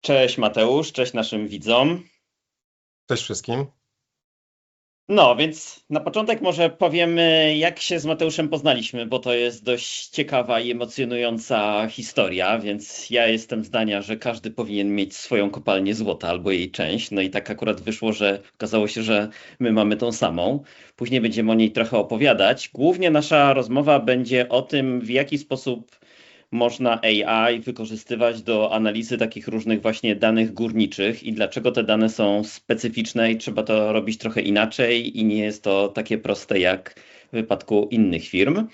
Cześć Mateusz, cześć naszym widzom. Cześć wszystkim. No, więc na początek może powiemy, jak się z Mateuszem poznaliśmy, bo to jest dość ciekawa i emocjonująca historia, więc ja jestem zdania, że każdy powinien mieć swoją kopalnię złota albo jej część. No i tak akurat wyszło, że okazało się, że my mamy tą samą. Później będziemy o niej trochę opowiadać. Głównie nasza rozmowa będzie o tym, w jaki sposób można AI wykorzystywać do analizy takich różnych właśnie danych górniczych i dlaczego te dane są specyficzne i trzeba to robić trochę inaczej i nie jest to takie proste jak w wypadku innych firm.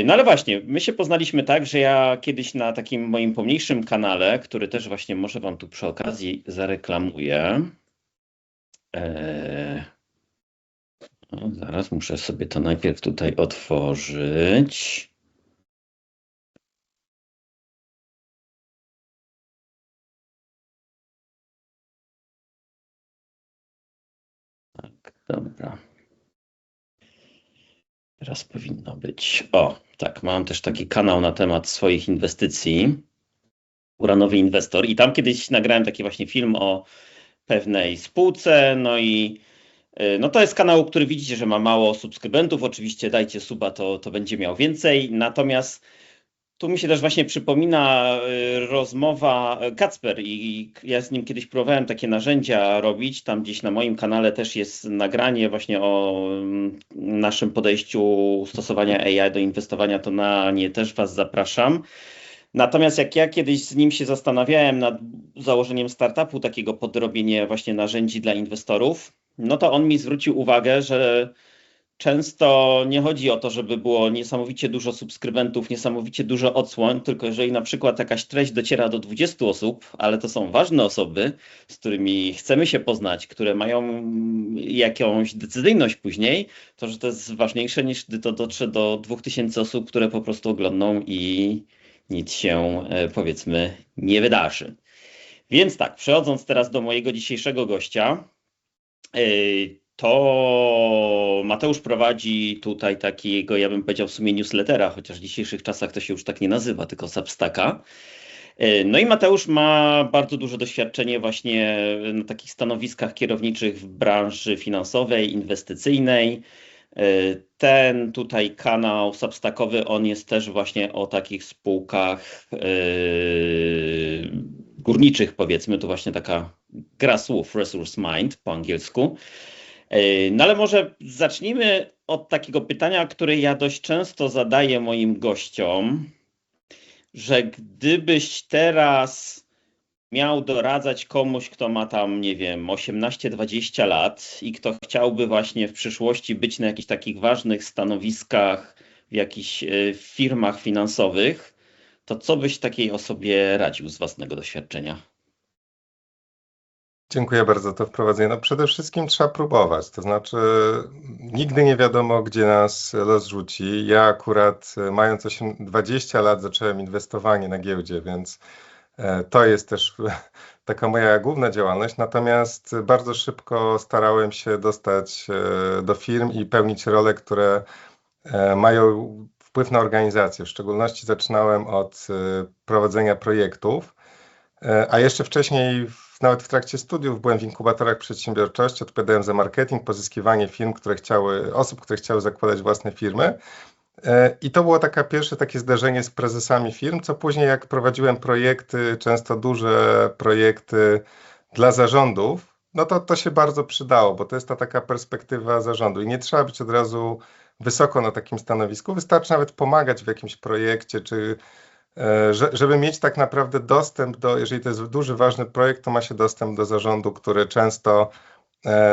No ale właśnie, my się poznaliśmy tak, że ja kiedyś na takim moim pomniejszym kanale, który też właśnie może wam tu przy okazji zareklamuję. Zaraz muszę sobie to najpierw tutaj otworzyć. Tak, dobra. Teraz powinno być. O, tak, mam też taki kanał na temat swoich inwestycji. Uranowy Inwestor. I tam kiedyś nagrałem taki właśnie film o pewnej spółce. No i no to jest kanał, który widzicie, że ma mało subskrybentów. Oczywiście dajcie suba, to będzie miał więcej. Natomiast tu mi się też właśnie przypomina rozmowa Kacper i ja z nim kiedyś próbowałem takie narzędzia robić. Tam gdzieś na moim kanale też jest nagranie właśnie o naszym podejściu stosowania AI do inwestowania, to na nie też Was zapraszam. Natomiast jak ja kiedyś z nim się zastanawiałem nad założeniem startupu, takiego podrobienia właśnie narzędzi dla inwestorów, no to on mi zwrócił uwagę, że często nie chodzi o to, żeby było niesamowicie dużo subskrybentów, niesamowicie dużo odsłon, tylko jeżeli na przykład jakaś treść dociera do 20 osób, ale to są ważne osoby, z którymi chcemy się poznać, które mają jakąś decyzyjność później, to że to jest ważniejsze niż gdy to dotrze do 2000 osób, które po prostu oglądną i nic się powiedzmy nie wydarzy. Więc tak, przechodząc teraz do mojego dzisiejszego gościa, to Mateusz prowadzi tutaj takiego, ja bym powiedział w sumie newslettera, chociaż w dzisiejszych czasach to się już tak nie nazywa, tylko Substacka. No i Mateusz ma bardzo duże doświadczenie właśnie na takich stanowiskach kierowniczych w branży finansowej, inwestycyjnej. Ten tutaj kanał substackowy, on jest też właśnie o takich spółkach górniczych, powiedzmy, to właśnie taka gra słów, resource mind po angielsku. No ale może zacznijmy od takiego pytania, które ja dość często zadaję moim gościom, że gdybyś teraz miał doradzać komuś, kto ma tam, nie wiem, 18-20 lat i kto chciałby właśnie w przyszłości być na jakichś takich ważnych stanowiskach w jakichś firmach finansowych, to co byś takiej osobie radził z własnego doświadczenia? Dziękuję bardzo za to wprowadzenie. No przede wszystkim trzeba próbować, to znaczy nigdy nie wiadomo, gdzie nas los rzuci. Ja akurat mając 20 lat zacząłem inwestowanie na giełdzie, więc to jest też taka moja główna działalność. Natomiast bardzo szybko starałem się dostać do firm i pełnić role, które mają wpływ na organizację. W szczególności zaczynałem od prowadzenia projektów, a jeszcze wcześniej nawet w trakcie studiów byłem w inkubatorach przedsiębiorczości, odpowiadałem za marketing, pozyskiwanie firm, osób, które chciały zakładać własne firmy. I to było pierwsze takie zderzenie z prezesami firm, co później jak prowadziłem projekty, często duże projekty dla zarządów, no to się bardzo przydało, bo to jest ta taka perspektywa zarządu i nie trzeba być od razu wysoko na takim stanowisku, wystarczy nawet pomagać w jakimś projekcie, czy żeby mieć tak naprawdę dostęp do, jeżeli to jest duży, ważny projekt, to ma się dostęp do zarządu, który często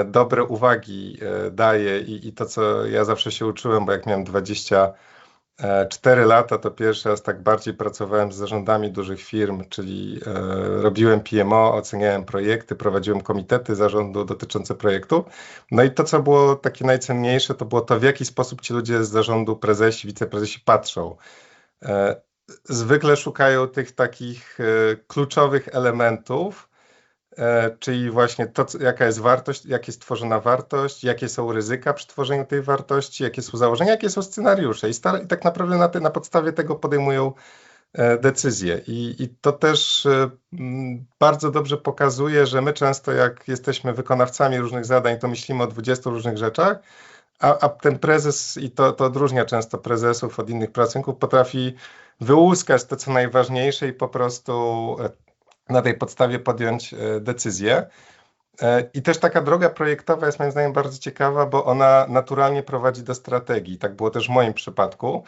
dobre uwagi daje i to, co ja zawsze się uczyłem, bo jak miałem 24 lata, to pierwszy raz tak bardziej pracowałem z zarządami dużych firm, czyli robiłem PMO, oceniałem projekty, prowadziłem komitety zarządu dotyczące projektu. No i to, co było takie najcenniejsze, to było to, w jaki sposób ci ludzie z zarządu, prezesi, wiceprezesi patrzą. Zwykle szukają tych takich kluczowych elementów, czyli właśnie to, jaka jest wartość, jak jest tworzona wartość, jakie są ryzyka przy tworzeniu tej wartości, jakie są założenia, jakie są scenariusze. I tak naprawdę na podstawie tego podejmują decyzje. I to też bardzo dobrze pokazuje, że my często jak jesteśmy wykonawcami różnych zadań, to myślimy o 20 różnych rzeczach, a ten prezes, i to odróżnia często prezesów od innych pracowników, potrafi wyłuskać to, co najważniejsze i po prostu na tej podstawie podjąć decyzję. I też taka droga projektowa jest moim zdaniem bardzo ciekawa, bo ona naturalnie prowadzi do strategii. Tak było też w moim przypadku,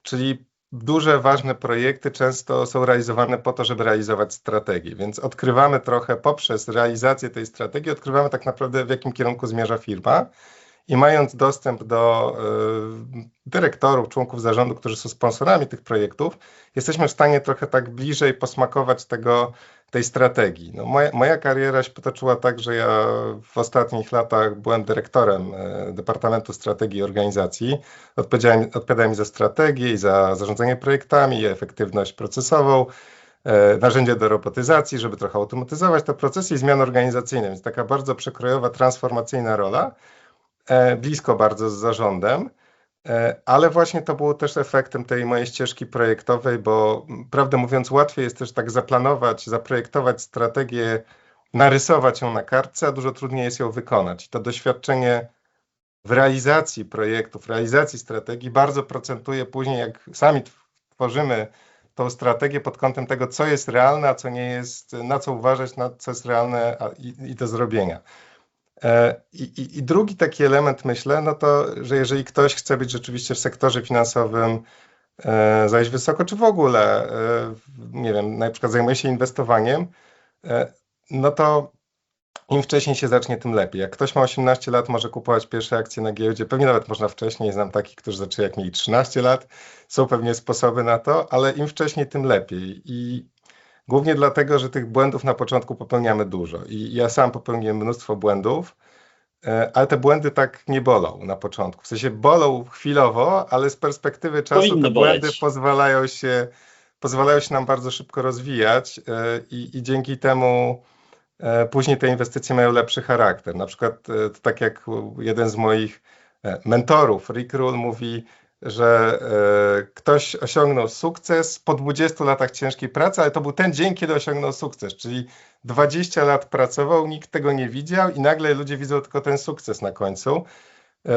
czyli duże, ważne projekty często są realizowane po to, żeby realizować strategię, więc odkrywamy trochę poprzez realizację tej strategii, odkrywamy tak naprawdę, w jakim kierunku zmierza firma. I mając dostęp do dyrektorów, członków zarządu, którzy są sponsorami tych projektów, jesteśmy w stanie trochę tak bliżej posmakować tej strategii. No moja kariera się potoczyła tak, że ja w ostatnich latach byłem dyrektorem Departamentu Strategii i Organizacji. Odpowiadałem za strategię i za zarządzanie projektami, i efektywność procesową, narzędzia do robotyzacji, żeby trochę automatyzować te procesy i zmiany organizacyjne. Więc taka bardzo przekrojowa, transformacyjna rola, blisko bardzo z zarządem, ale właśnie to było też efektem tej mojej ścieżki projektowej, bo prawdę mówiąc łatwiej jest też tak zaplanować, zaprojektować strategię, narysować ją na kartce, a dużo trudniej jest ją wykonać. To doświadczenie w realizacji projektów, realizacji strategii bardzo procentuje później, jak sami tworzymy tą strategię pod kątem tego, co jest realne, a co nie jest, na co uważać, na co jest realne i do zrobienia. I drugi taki element, myślę, no to, że jeżeli ktoś chce być rzeczywiście w sektorze finansowym, zajść wysoko, czy w ogóle, nie wiem, na przykład zajmuje się inwestowaniem, no to im wcześniej się zacznie, tym lepiej. Jak ktoś ma 18 lat, może kupować pierwsze akcje na giełdzie, pewnie nawet można wcześniej, znam takich, którzy zaczęli jak mieli 13 lat, są pewnie sposoby na to, ale im wcześniej, tym lepiej. I głównie dlatego, że tych błędów na początku popełniamy dużo. I ja sam popełniłem mnóstwo błędów, ale te błędy tak nie bolą na początku. W sensie bolą chwilowo, ale z perspektywy czasu Powinny te błędy boleć. pozwalają się nam bardzo szybko rozwijać i dzięki temu później te inwestycje mają lepszy charakter. Na przykład to tak jak jeden z moich mentorów, Rick Rule, mówi, że ktoś osiągnął sukces po 20 latach ciężkiej pracy, ale to był ten dzień, kiedy osiągnął sukces, czyli 20 lat pracował, nikt tego nie widział i nagle ludzie widzą tylko ten sukces na końcu.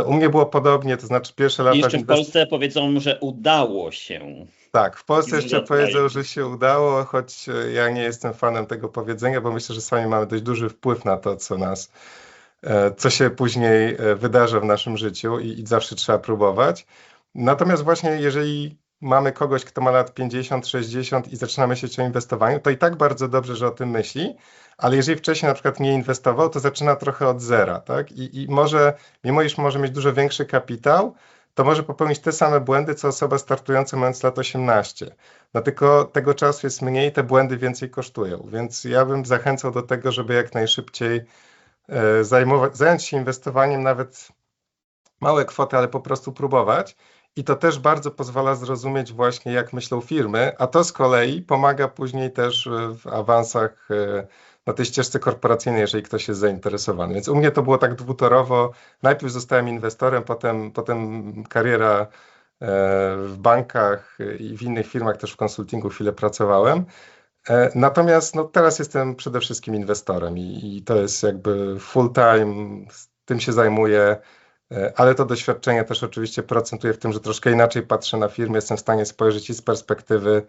U mnie było podobnie, to znaczy pierwsze lata... Jeszcze w Polsce powiedzą, że udało się. Tak, w Polsce jeszcze powiedzą, że się udało, choć ja nie jestem fanem tego powiedzenia, bo myślę, że sami mamy dość duży wpływ na to, co się później wydarza w naszym życiu i zawsze trzeba próbować. Natomiast właśnie jeżeli mamy kogoś, kto ma lat 50, 60 i zaczyna myśleć o inwestowaniu, to i tak bardzo dobrze, że o tym myśli, ale jeżeli wcześniej na przykład nie inwestował, to zaczyna trochę od zera, tak? I może, mimo iż może mieć dużo większy kapitał, to może popełnić te same błędy, co osoba startująca mając lat 18. No tylko tego czasu jest mniej, te błędy więcej kosztują, więc ja bym zachęcał do tego, żeby jak najszybciej zająć się inwestowaniem, nawet małe kwoty, ale po prostu próbować. I to też bardzo pozwala zrozumieć właśnie, jak myślą firmy, a to z kolei pomaga później też w awansach na tej ścieżce korporacyjnej, jeżeli ktoś jest zainteresowany. Więc u mnie to było tak dwutorowo. Najpierw zostałem inwestorem, potem kariera w bankach i w innych firmach, też w konsultingu chwilę pracowałem. Natomiast no, teraz jestem przede wszystkim inwestorem i to jest jakby full time, tym się zajmuję. Ale to doświadczenie też oczywiście procentuje w tym, że troszkę inaczej patrzę na firmy. Jestem w stanie spojrzeć i z perspektywy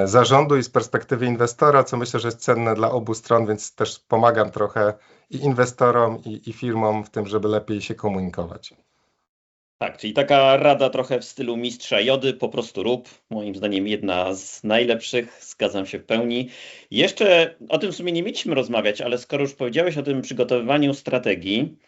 zarządu, i z perspektywy inwestora, co myślę, że jest cenne dla obu stron, więc też pomagam trochę i inwestorom, i firmom w tym, żeby lepiej się komunikować. Tak, czyli taka rada trochę w stylu mistrza Jody, po prostu rób. Moim zdaniem jedna z najlepszych, zgadzam się w pełni. Jeszcze o tym w sumie nie mieliśmy rozmawiać, ale skoro już powiedziałeś o tym przygotowywaniu strategii,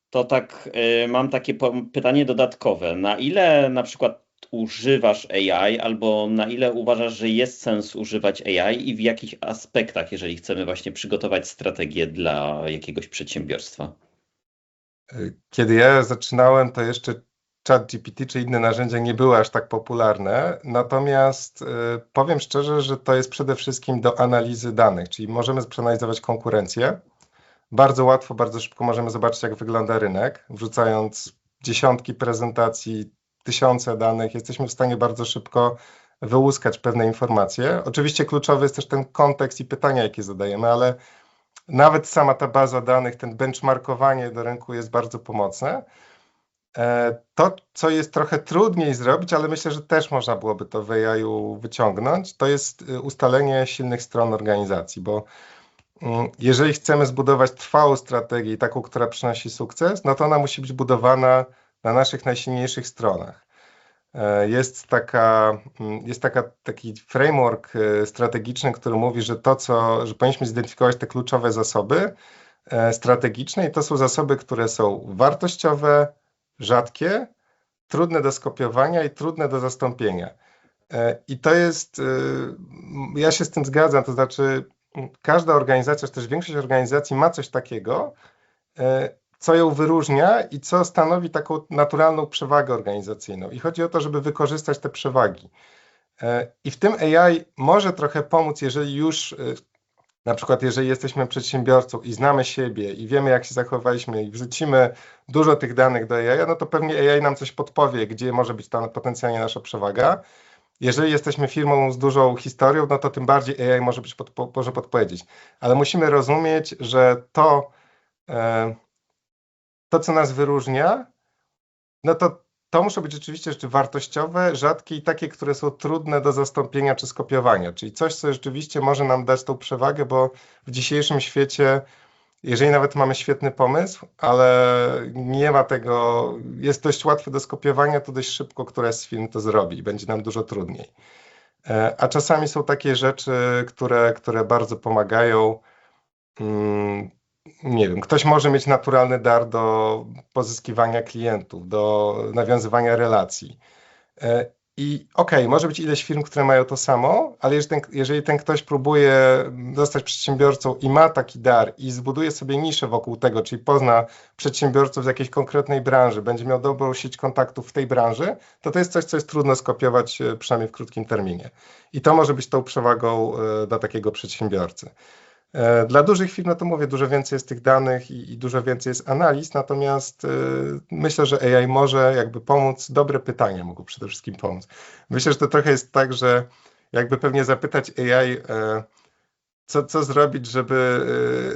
to tak mam takie pytanie dodatkowe. Na ile na przykład używasz AI albo na ile uważasz, że jest sens używać AI i w jakich aspektach, jeżeli chcemy właśnie przygotować strategię dla jakiegoś przedsiębiorstwa? Kiedy ja zaczynałem, to jeszcze ChatGPT czy inne narzędzia nie były aż tak popularne, natomiast powiem szczerze, że to jest przede wszystkim do analizy danych, czyli możemy przeanalizować konkurencję. Bardzo łatwo, bardzo szybko możemy zobaczyć, jak wygląda rynek, wrzucając dziesiątki prezentacji, tysiące danych, jesteśmy w stanie bardzo szybko wyłuskać pewne informacje. Oczywiście kluczowy jest też ten kontekst i pytania, jakie zadajemy, ale nawet sama ta baza danych, ten benchmarkowanie do rynku jest bardzo pomocne. To, co jest trochę trudniej zrobić, ale myślę, że też można byłoby to w AI-u wyciągnąć, to jest ustalenie silnych stron organizacji, bo jeżeli chcemy zbudować trwałą strategię i taką, która przynosi sukces, no to ona musi być budowana na naszych najsilniejszych stronach. Jest taki framework strategiczny, który mówi, że że powinniśmy zidentyfikować te kluczowe zasoby strategiczne i to są zasoby, które są wartościowe, rzadkie, trudne do skopiowania i trudne do zastąpienia. I to jest, ja się z tym zgadzam, to znaczy każda organizacja, czy też większość organizacji ma coś takiego, co ją wyróżnia i co stanowi taką naturalną przewagę organizacyjną. I chodzi o to, żeby wykorzystać te przewagi. I w tym AI może trochę pomóc, jeżeli już, na przykład jeżeli jesteśmy przedsiębiorcą i znamy siebie i wiemy, jak się zachowaliśmy i wrzucimy dużo tych danych do AI, no to pewnie AI nam coś podpowie, gdzie może być tam potencjalnie nasza przewaga. Jeżeli jesteśmy firmą z dużą historią, no to tym bardziej AI może podpowiedzieć. Ale musimy rozumieć, że to, co nas wyróżnia, no to muszą być rzeczywiście rzeczy wartościowe, rzadkie i takie, które są trudne do zastąpienia czy skopiowania. Czyli coś, co rzeczywiście może nam dać tą przewagę, bo w dzisiejszym świecie, jeżeli nawet mamy świetny pomysł, ale nie ma tego, jest dość łatwy do skopiowania, to dość szybko któraś z firm to zrobi i będzie nam dużo trudniej. A czasami są takie rzeczy, które bardzo pomagają. Nie wiem, ktoś może mieć naturalny dar do pozyskiwania klientów, do nawiązywania relacji. I okej, może być ileś firm, które mają to samo, ale jeżeli ten ktoś próbuje zostać przedsiębiorcą i ma taki dar i zbuduje sobie niszę wokół tego, czyli pozna przedsiębiorców z jakiejś konkretnej branży, będzie miał dobrą sieć kontaktów w tej branży, to jest coś, co jest trudno skopiować, przynajmniej w krótkim terminie. I to może być tą przewagą dla takiego przedsiębiorcy. Dla dużych firm, no to mówię, dużo więcej jest tych danych i dużo więcej jest analiz, natomiast myślę, że AI może jakby pomóc, dobre pytania mogą przede wszystkim pomóc. Myślę, że to trochę jest tak, że jakby pewnie zapytać AI, co zrobić, żeby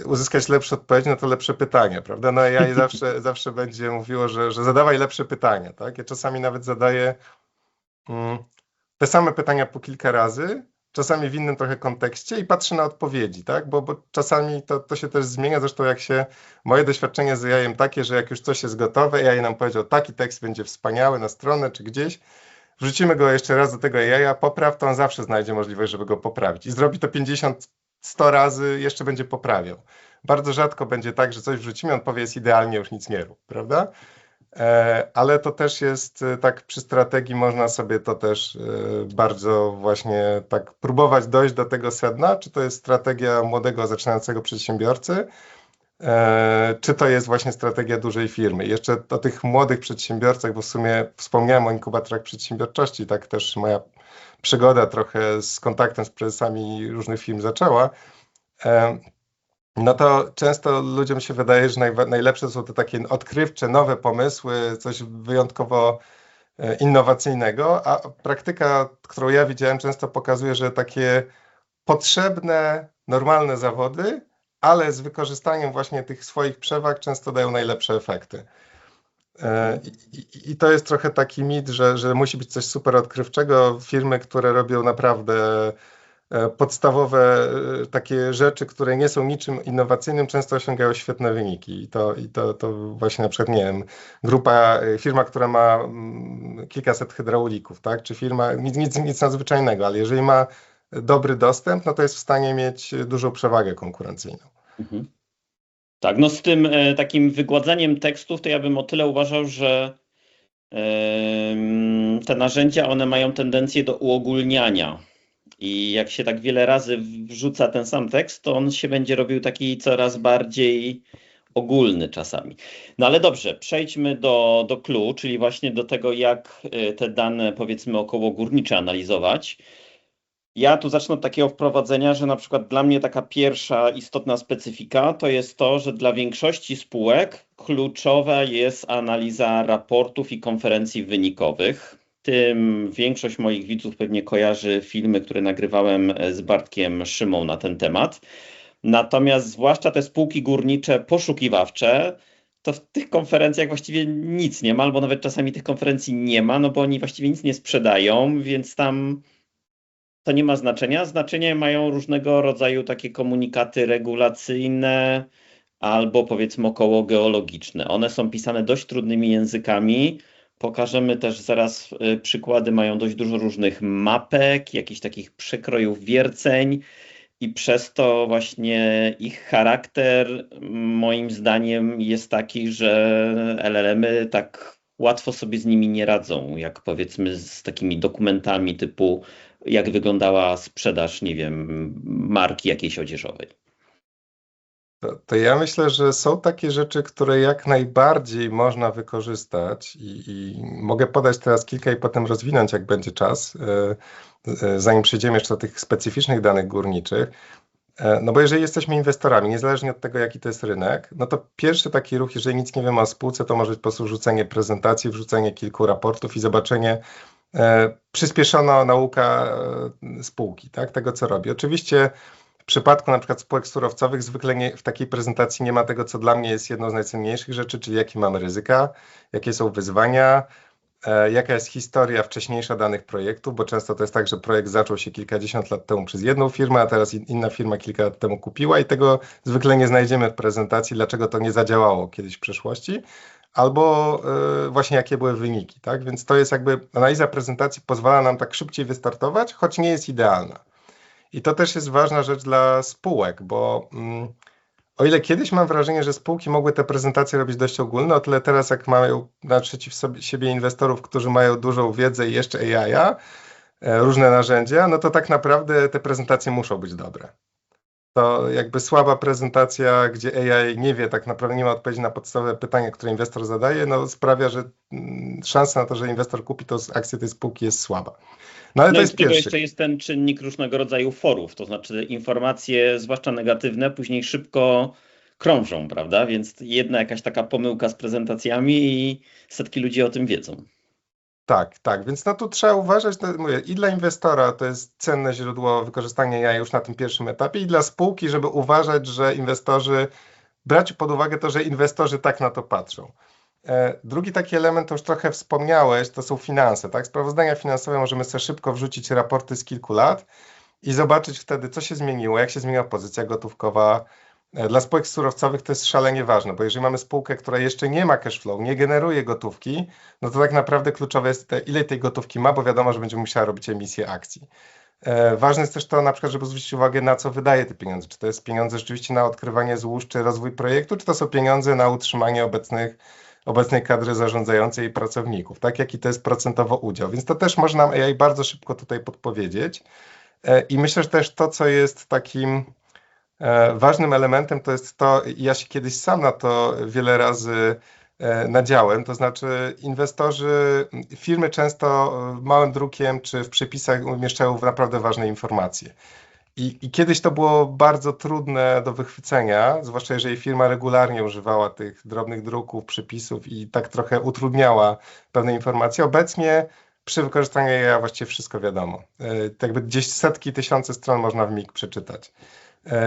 uzyskać lepsze odpowiedzi, no to lepsze pytania, prawda? No AI zawsze będzie mówiło, że zadawaj lepsze pytania, tak? Ja czasami nawet zadaję te same pytania po kilka razy, czasami w innym trochę kontekście i patrzę na odpowiedzi, tak? Bo czasami to się też zmienia, zresztą moje doświadczenie z AI-em takie, że jak już coś jest gotowe, AI nam powiedział, taki tekst będzie wspaniały na stronę czy gdzieś, wrzucimy go jeszcze raz do tego AI-a, popraw, to on zawsze znajdzie możliwość, żeby go poprawić i zrobi to 50-100 razy, jeszcze będzie poprawiał. Bardzo rzadko będzie tak, że coś wrzucimy, on powie, jest idealnie, już nic nie rób, prawda? Ale to też jest tak, przy strategii można sobie to też bardzo właśnie tak próbować dojść do tego sedna, czy to jest strategia młodego, zaczynającego przedsiębiorcy, czy to jest właśnie strategia dużej firmy. Jeszcze o tych młodych przedsiębiorcach, bo w sumie wspomniałem o inkubatorach przedsiębiorczości, tak też moja przygoda trochę z kontaktem z prezesami różnych firm zaczęła. No to często ludziom się wydaje, że najlepsze są te takie odkrywcze, nowe pomysły, coś wyjątkowo innowacyjnego, a praktyka, którą ja widziałem, często pokazuje, że takie potrzebne, normalne zawody, ale z wykorzystaniem właśnie tych swoich przewag często dają najlepsze efekty. I to jest trochę taki mit, że musi być coś super odkrywczego. Firmy, które robią naprawdę podstawowe takie rzeczy, które nie są niczym innowacyjnym, często osiągają świetne wyniki. I to właśnie na przykład, nie wiem, firma, która ma kilkaset hydraulików, tak? Czy firma, nic nadzwyczajnego, ale jeżeli ma dobry dostęp, no to jest w stanie mieć dużą przewagę konkurencyjną. Mhm. Tak, no z tym takim wygładzaniem tekstów, to ja bym o tyle uważał, że te narzędzia, one mają tendencję do uogólniania. I jak się tak wiele razy wrzuca ten sam tekst, to on się będzie robił taki coraz bardziej ogólny czasami. No ale dobrze, przejdźmy do clue, czyli właśnie do tego, jak te dane, powiedzmy, okołogórnicze analizować. Ja tu zacznę od takiego wprowadzenia, że na przykład dla mnie taka pierwsza istotna specyfika to jest to, że dla większości spółek kluczowa jest analiza raportów i konferencji wynikowych. tym większość moich widzów pewnie kojarzy filmy, które nagrywałem z Bartkiem Szymą na ten temat. Natomiast zwłaszcza te spółki górnicze poszukiwawcze, to w tych konferencjach właściwie nic nie ma, albo nawet czasami tych konferencji nie ma, no bo oni właściwie nic nie sprzedają, więc tam to nie ma znaczenia. Znaczenie mają różnego rodzaju takie komunikaty regulacyjne albo powiedzmy około geologiczne. One są pisane dość trudnymi językami. Pokażemy też zaraz przykłady, mają dość dużo różnych mapek, jakichś takich przekrojów wierceń i przez to właśnie ich charakter moim zdaniem jest taki, że LLM-y tak łatwo sobie z nimi nie radzą, jak powiedzmy z takimi dokumentami typu jak wyglądała sprzedaż, nie wiem, marki jakiejś odzieżowej. To ja myślę, że są takie rzeczy, które jak najbardziej można wykorzystać i mogę podać teraz kilka i potem rozwinąć, jak będzie czas, zanim przejdziemy jeszcze do tych specyficznych danych górniczych. No bo jeżeli jesteśmy inwestorami, niezależnie od tego, jaki to jest rynek, no to pierwszy taki ruch, jeżeli nic nie wiemy o spółce, to może być po prostu wrzucenie prezentacji, wrzucenie kilku raportów i zobaczenie, przyspieszona nauka spółki, tak, tego co robi. Oczywiście w przypadku na przykład spółek surowcowych zwykle w takiej prezentacji nie ma tego, co dla mnie jest jedną z najcenniejszych rzeczy, czyli jakie mamy ryzyka, jakie są wyzwania, jaka jest historia wcześniejsza danych projektów, bo często to jest tak, że projekt zaczął się kilkadziesiąt lat temu przez jedną firmę, a teraz inna firma kilka lat temu kupiła i tego zwykle nie znajdziemy w prezentacji, dlaczego to nie zadziałało kiedyś w przeszłości, albo właśnie jakie były wyniki, tak? Więc to jest jakby analiza prezentacji pozwala nam tak szybciej wystartować, choć nie jest idealna. I to też jest ważna rzecz dla spółek, bo o ile kiedyś mam wrażenie, że spółki mogły te prezentacje robić dość ogólne, o tyle teraz jak mają naprzeciw siebie inwestorów, którzy mają dużą wiedzę i jeszcze AI, różne narzędzia, no to tak naprawdę te prezentacje muszą być dobre. To jakby słaba prezentacja, gdzie AI nie wie, tak naprawdę nie ma odpowiedzi na podstawowe pytania, które inwestor zadaje, no sprawia, że szansa na to, że inwestor kupi to akcję tej spółki jest słaba. No ale to jest pierwszy. Jeszcze jest ten czynnik różnego rodzaju forów, to znaczy informacje, zwłaszcza negatywne, później szybko krążą, prawda? Więc jedna jakaś taka pomyłka z prezentacjami i setki ludzi o tym wiedzą. Tak, więc no tu trzeba uważać, mówię, i dla inwestora to jest cenne źródło wykorzystania AI już na tym pierwszym etapie i dla spółki, żeby uważać, że inwestorzy, brać pod uwagę to, że inwestorzy tak na to patrzą. Drugi taki element, to już trochę wspomniałeś, to są finanse, tak? Sprawozdania finansowe możemy sobie szybko wrzucić raporty z kilku lat i zobaczyć wtedy, co się zmieniło, jak się zmieniła pozycja gotówkowa. Dla spółek surowcowych to jest szalenie ważne, bo jeżeli mamy spółkę, która jeszcze nie ma cash flow, nie generuje gotówki, no to tak naprawdę kluczowe jest ile tej gotówki ma, bo wiadomo, że będzie musiała robić emisję akcji. Ważne jest też to na przykład, żeby zwrócić uwagę, na co wydaje te pieniądze. Czy to jest pieniądze rzeczywiście na odkrywanie złóż, czy rozwój projektu, czy to są pieniądze na utrzymanie obecnej kadry zarządzającej i pracowników, tak? Jaki to jest procentowo udział. Więc to też można nam AI bardzo szybko tutaj podpowiedzieć. I myślę, że też to, co jest takim ważnym elementem, to jest to, ja się kiedyś sam na to wiele razy nadziałem, to znaczy inwestorzy, firmy często małym drukiem czy w przepisach umieszczają naprawdę ważne informacje. I kiedyś to było bardzo trudne do wychwycenia, zwłaszcza jeżeli firma regularnie używała tych drobnych druków, przypisów i tak trochę utrudniała pewne informacje. Obecnie przy wykorzystaniu AI właściwie wszystko wiadomo. Jakby gdzieś setki, tysiące stron można w mig przeczytać.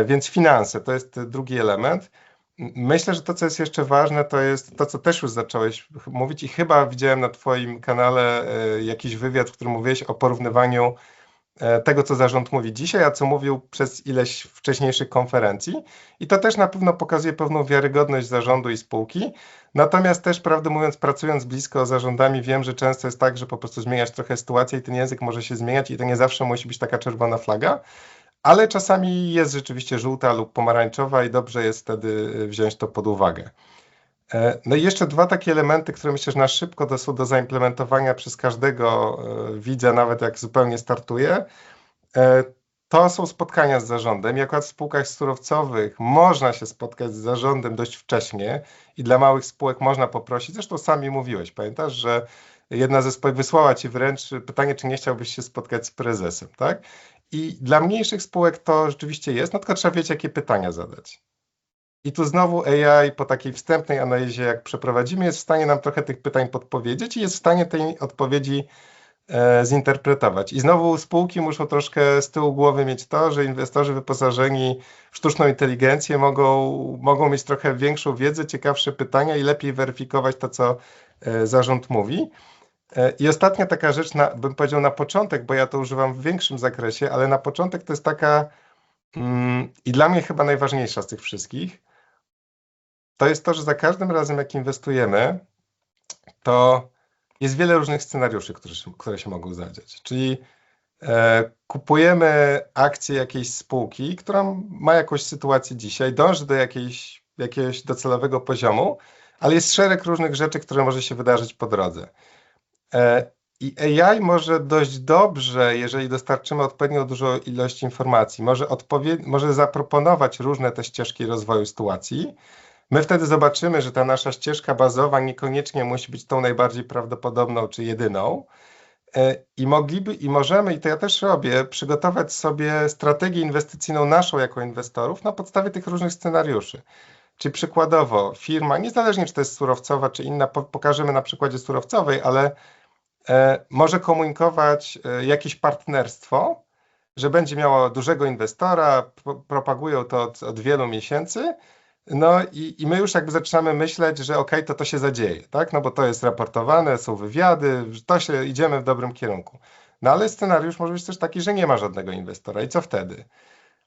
Więc finanse to jest drugi element. Myślę, że to, co jest jeszcze ważne, to jest to, co też już zacząłeś mówić i chyba widziałem na Twoim kanale jakiś wywiad, w którym mówiłeś o porównywaniu tego, co zarząd mówi dzisiaj, a co mówił przez ileś wcześniejszych konferencji. I to też na pewno pokazuje pewną wiarygodność zarządu i spółki. Natomiast też, prawdę mówiąc, pracując blisko z zarządami, wiem, że często jest tak, że po prostu zmieniać trochę sytuację i ten język może się zmieniać i to nie zawsze musi być taka czerwona flaga. Ale czasami jest rzeczywiście żółta lub pomarańczowa i dobrze jest wtedy wziąć to pod uwagę. No i jeszcze dwa takie elementy, które myślę, że na szybko są do zaimplementowania przez każdego widza, nawet jak zupełnie startuje. To są spotkania z zarządem. I akurat w spółkach surowcowych można się spotkać z zarządem dość wcześnie i dla małych spółek można poprosić. Zresztą sami mówiłeś, pamiętasz, że jedna ze spółek wysłała ci wręcz pytanie, czy nie chciałbyś się spotkać z prezesem, tak? I dla mniejszych spółek to rzeczywiście jest, no tylko trzeba wiedzieć, jakie pytania zadać. I tu znowu AI po takiej wstępnej analizie, jak przeprowadzimy, jest w stanie nam trochę tych pytań podpowiedzieć i jest w stanie tej odpowiedzi zinterpretować. I znowu spółki muszą troszkę z tyłu głowy mieć to, że inwestorzy wyposażeni w sztuczną inteligencję mogą mieć trochę większą wiedzę, ciekawsze pytania i lepiej weryfikować to, co zarząd mówi. I ostatnia taka rzecz, bym powiedział na początek, bo ja to używam w większym zakresie, ale na początek to jest taka i dla mnie chyba najważniejsza z tych wszystkich, to jest to, że za każdym razem jak inwestujemy, to jest wiele różnych scenariuszy, które się mogą zadziać. Czyli kupujemy akcję jakiejś spółki, która ma jakąś sytuację dzisiaj, dąży do jakiegoś docelowego poziomu, ale jest szereg różnych rzeczy, które może się wydarzyć po drodze. I AI może dość dobrze, jeżeli dostarczymy odpowiednio dużo ilości informacji, może zaproponować różne te ścieżki rozwoju sytuacji. My wtedy zobaczymy, że ta nasza ścieżka bazowa niekoniecznie musi być tą najbardziej prawdopodobną czy jedyną. I możemy, i to ja też robię, przygotować sobie strategię inwestycyjną naszą jako inwestorów na podstawie tych różnych scenariuszy. Czyli przykładowo firma, niezależnie czy to jest surowcowa czy inna, pokażemy na przykładzie surowcowej, ale może komunikować jakieś partnerstwo, że będzie miało dużego inwestora, propagują to od wielu miesięcy, no i my już jakby zaczynamy myśleć, że okej, to się zadzieje, tak? No bo to jest raportowane, są wywiady, idziemy w dobrym kierunku. No ale scenariusz może być też taki, że nie ma żadnego inwestora i co wtedy?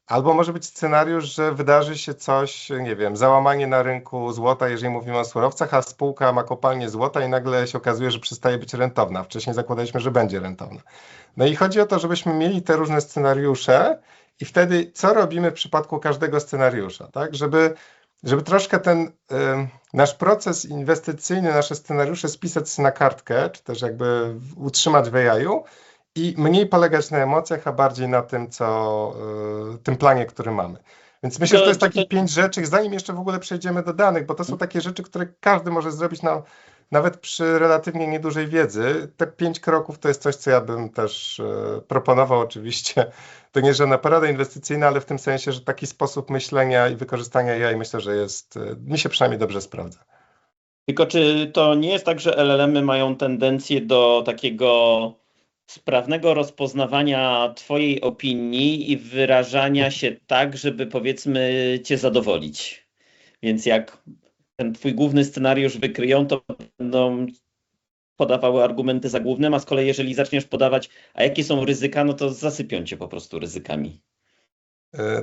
Albo może być scenariusz, że wydarzy się coś, nie wiem, załamanie na rynku złota, jeżeli mówimy o surowcach, a spółka ma kopalnię złota i nagle się okazuje, że przestaje być rentowna. Wcześniej zakładaliśmy, że będzie rentowna. No i chodzi o to, żebyśmy mieli te różne scenariusze i wtedy co robimy w przypadku każdego scenariusza, tak? Żeby troszkę ten nasz proces inwestycyjny, nasze scenariusze spisać na kartkę, czy też jakby utrzymać w AI-u i mniej polegać na emocjach, a bardziej na tym, tym planie, który mamy. Więc myślę, że to jest takich 5 rzeczy, zanim jeszcze w ogóle przejdziemy do danych, bo to są takie rzeczy, które każdy może zrobić nawet przy relatywnie niedużej wiedzy. Te 5 kroków to jest coś, co ja bym też proponował oczywiście. To nie jest żadna porada inwestycyjna, ale w tym sensie, że taki sposób myślenia i wykorzystania AI myślę, że mi się przynajmniej dobrze sprawdza. Tylko czy to nie jest tak, że LLM-y mają tendencję do takiego sprawnego rozpoznawania twojej opinii i wyrażania się tak, żeby powiedzmy cię zadowolić? Więc jak ten twój główny scenariusz wykryją, to będą podawały argumenty za głównym, a z kolei jeżeli zaczniesz podawać, a jakie są ryzyka, no to zasypią cię po prostu ryzykami.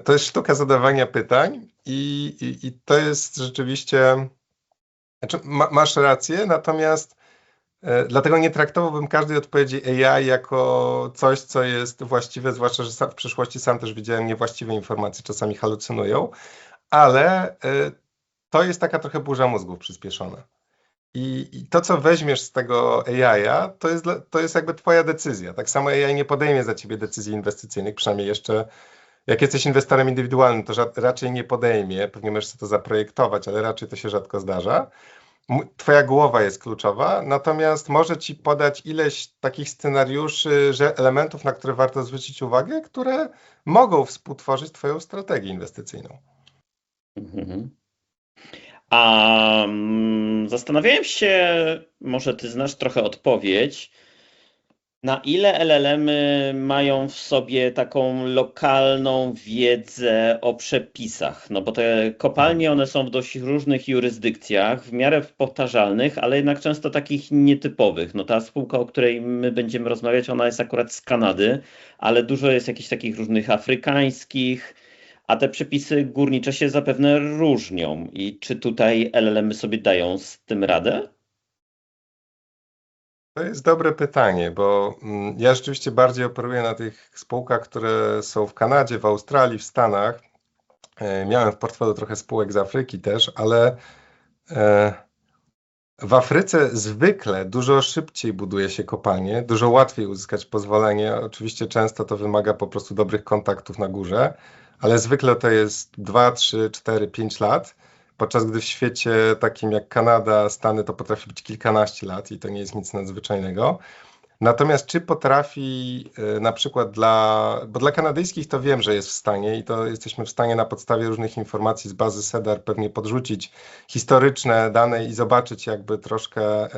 To jest sztuka zadawania pytań i to jest rzeczywiście, znaczy masz rację, natomiast dlatego nie traktowałbym każdej odpowiedzi AI jako coś, co jest właściwe, zwłaszcza, że w przyszłości sam też widziałem niewłaściwe informacje, czasami halucynują, ale to jest taka trochę burza mózgów przyspieszona. I to, co weźmiesz z tego AI-a, to jest jakby twoja decyzja. Tak samo AI nie podejmie za ciebie decyzji inwestycyjnych, przynajmniej jeszcze jak jesteś inwestorem indywidualnym, to raczej nie podejmie, pewnie możesz sobie to zaprojektować, ale raczej to się rzadko zdarza. Twoja głowa jest kluczowa, natomiast może ci podać ileś takich scenariuszy, elementów, na które warto zwrócić uwagę, które mogą współtworzyć twoją strategię inwestycyjną. Mhm. A zastanawiałem się, może ty znasz trochę odpowiedź, na ile LLM-y mają w sobie taką lokalną wiedzę o przepisach? No bo te kopalnie, one są w dość różnych jurysdykcjach, w miarę powtarzalnych, ale jednak często takich nietypowych. No ta spółka, o której my będziemy rozmawiać, ona jest akurat z Kanady, ale dużo jest jakichś takich różnych afrykańskich, a te przepisy górnicze się zapewne różnią. I czy tutaj LLM-y sobie dają z tym radę? To jest dobre pytanie, bo ja rzeczywiście bardziej operuję na tych spółkach, które są w Kanadzie, w Australii, w Stanach. Miałem w portfelu trochę spółek z Afryki też, ale w Afryce zwykle dużo szybciej buduje się kopalnie, dużo łatwiej uzyskać pozwolenie. Oczywiście często to wymaga po prostu dobrych kontaktów na górze, ale zwykle to jest 2, 3, 4, 5 lat. Podczas gdy w świecie takim jak Kanada, Stany to potrafi być kilkanaście lat i to nie jest nic nadzwyczajnego. Natomiast czy potrafi na przykład bo dla kanadyjskich to wiem, że jest w stanie i to jesteśmy w stanie na podstawie różnych informacji z bazy SEDAR pewnie podrzucić historyczne dane i zobaczyć jakby troszkę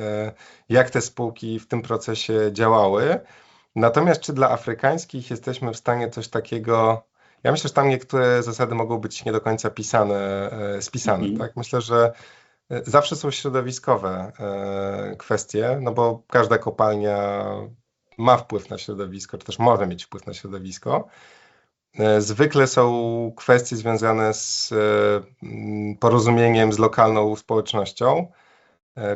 jak te spółki w tym procesie działały. Natomiast czy dla afrykańskich jesteśmy w stanie coś takiego... Ja myślę, że tam niektóre zasady mogą być nie do końca spisane. Tak? Myślę, że zawsze są środowiskowe kwestie, no bo każda kopalnia ma wpływ na środowisko, czy też może mieć wpływ na środowisko. Zwykle są kwestie związane z porozumieniem z lokalną społecznością.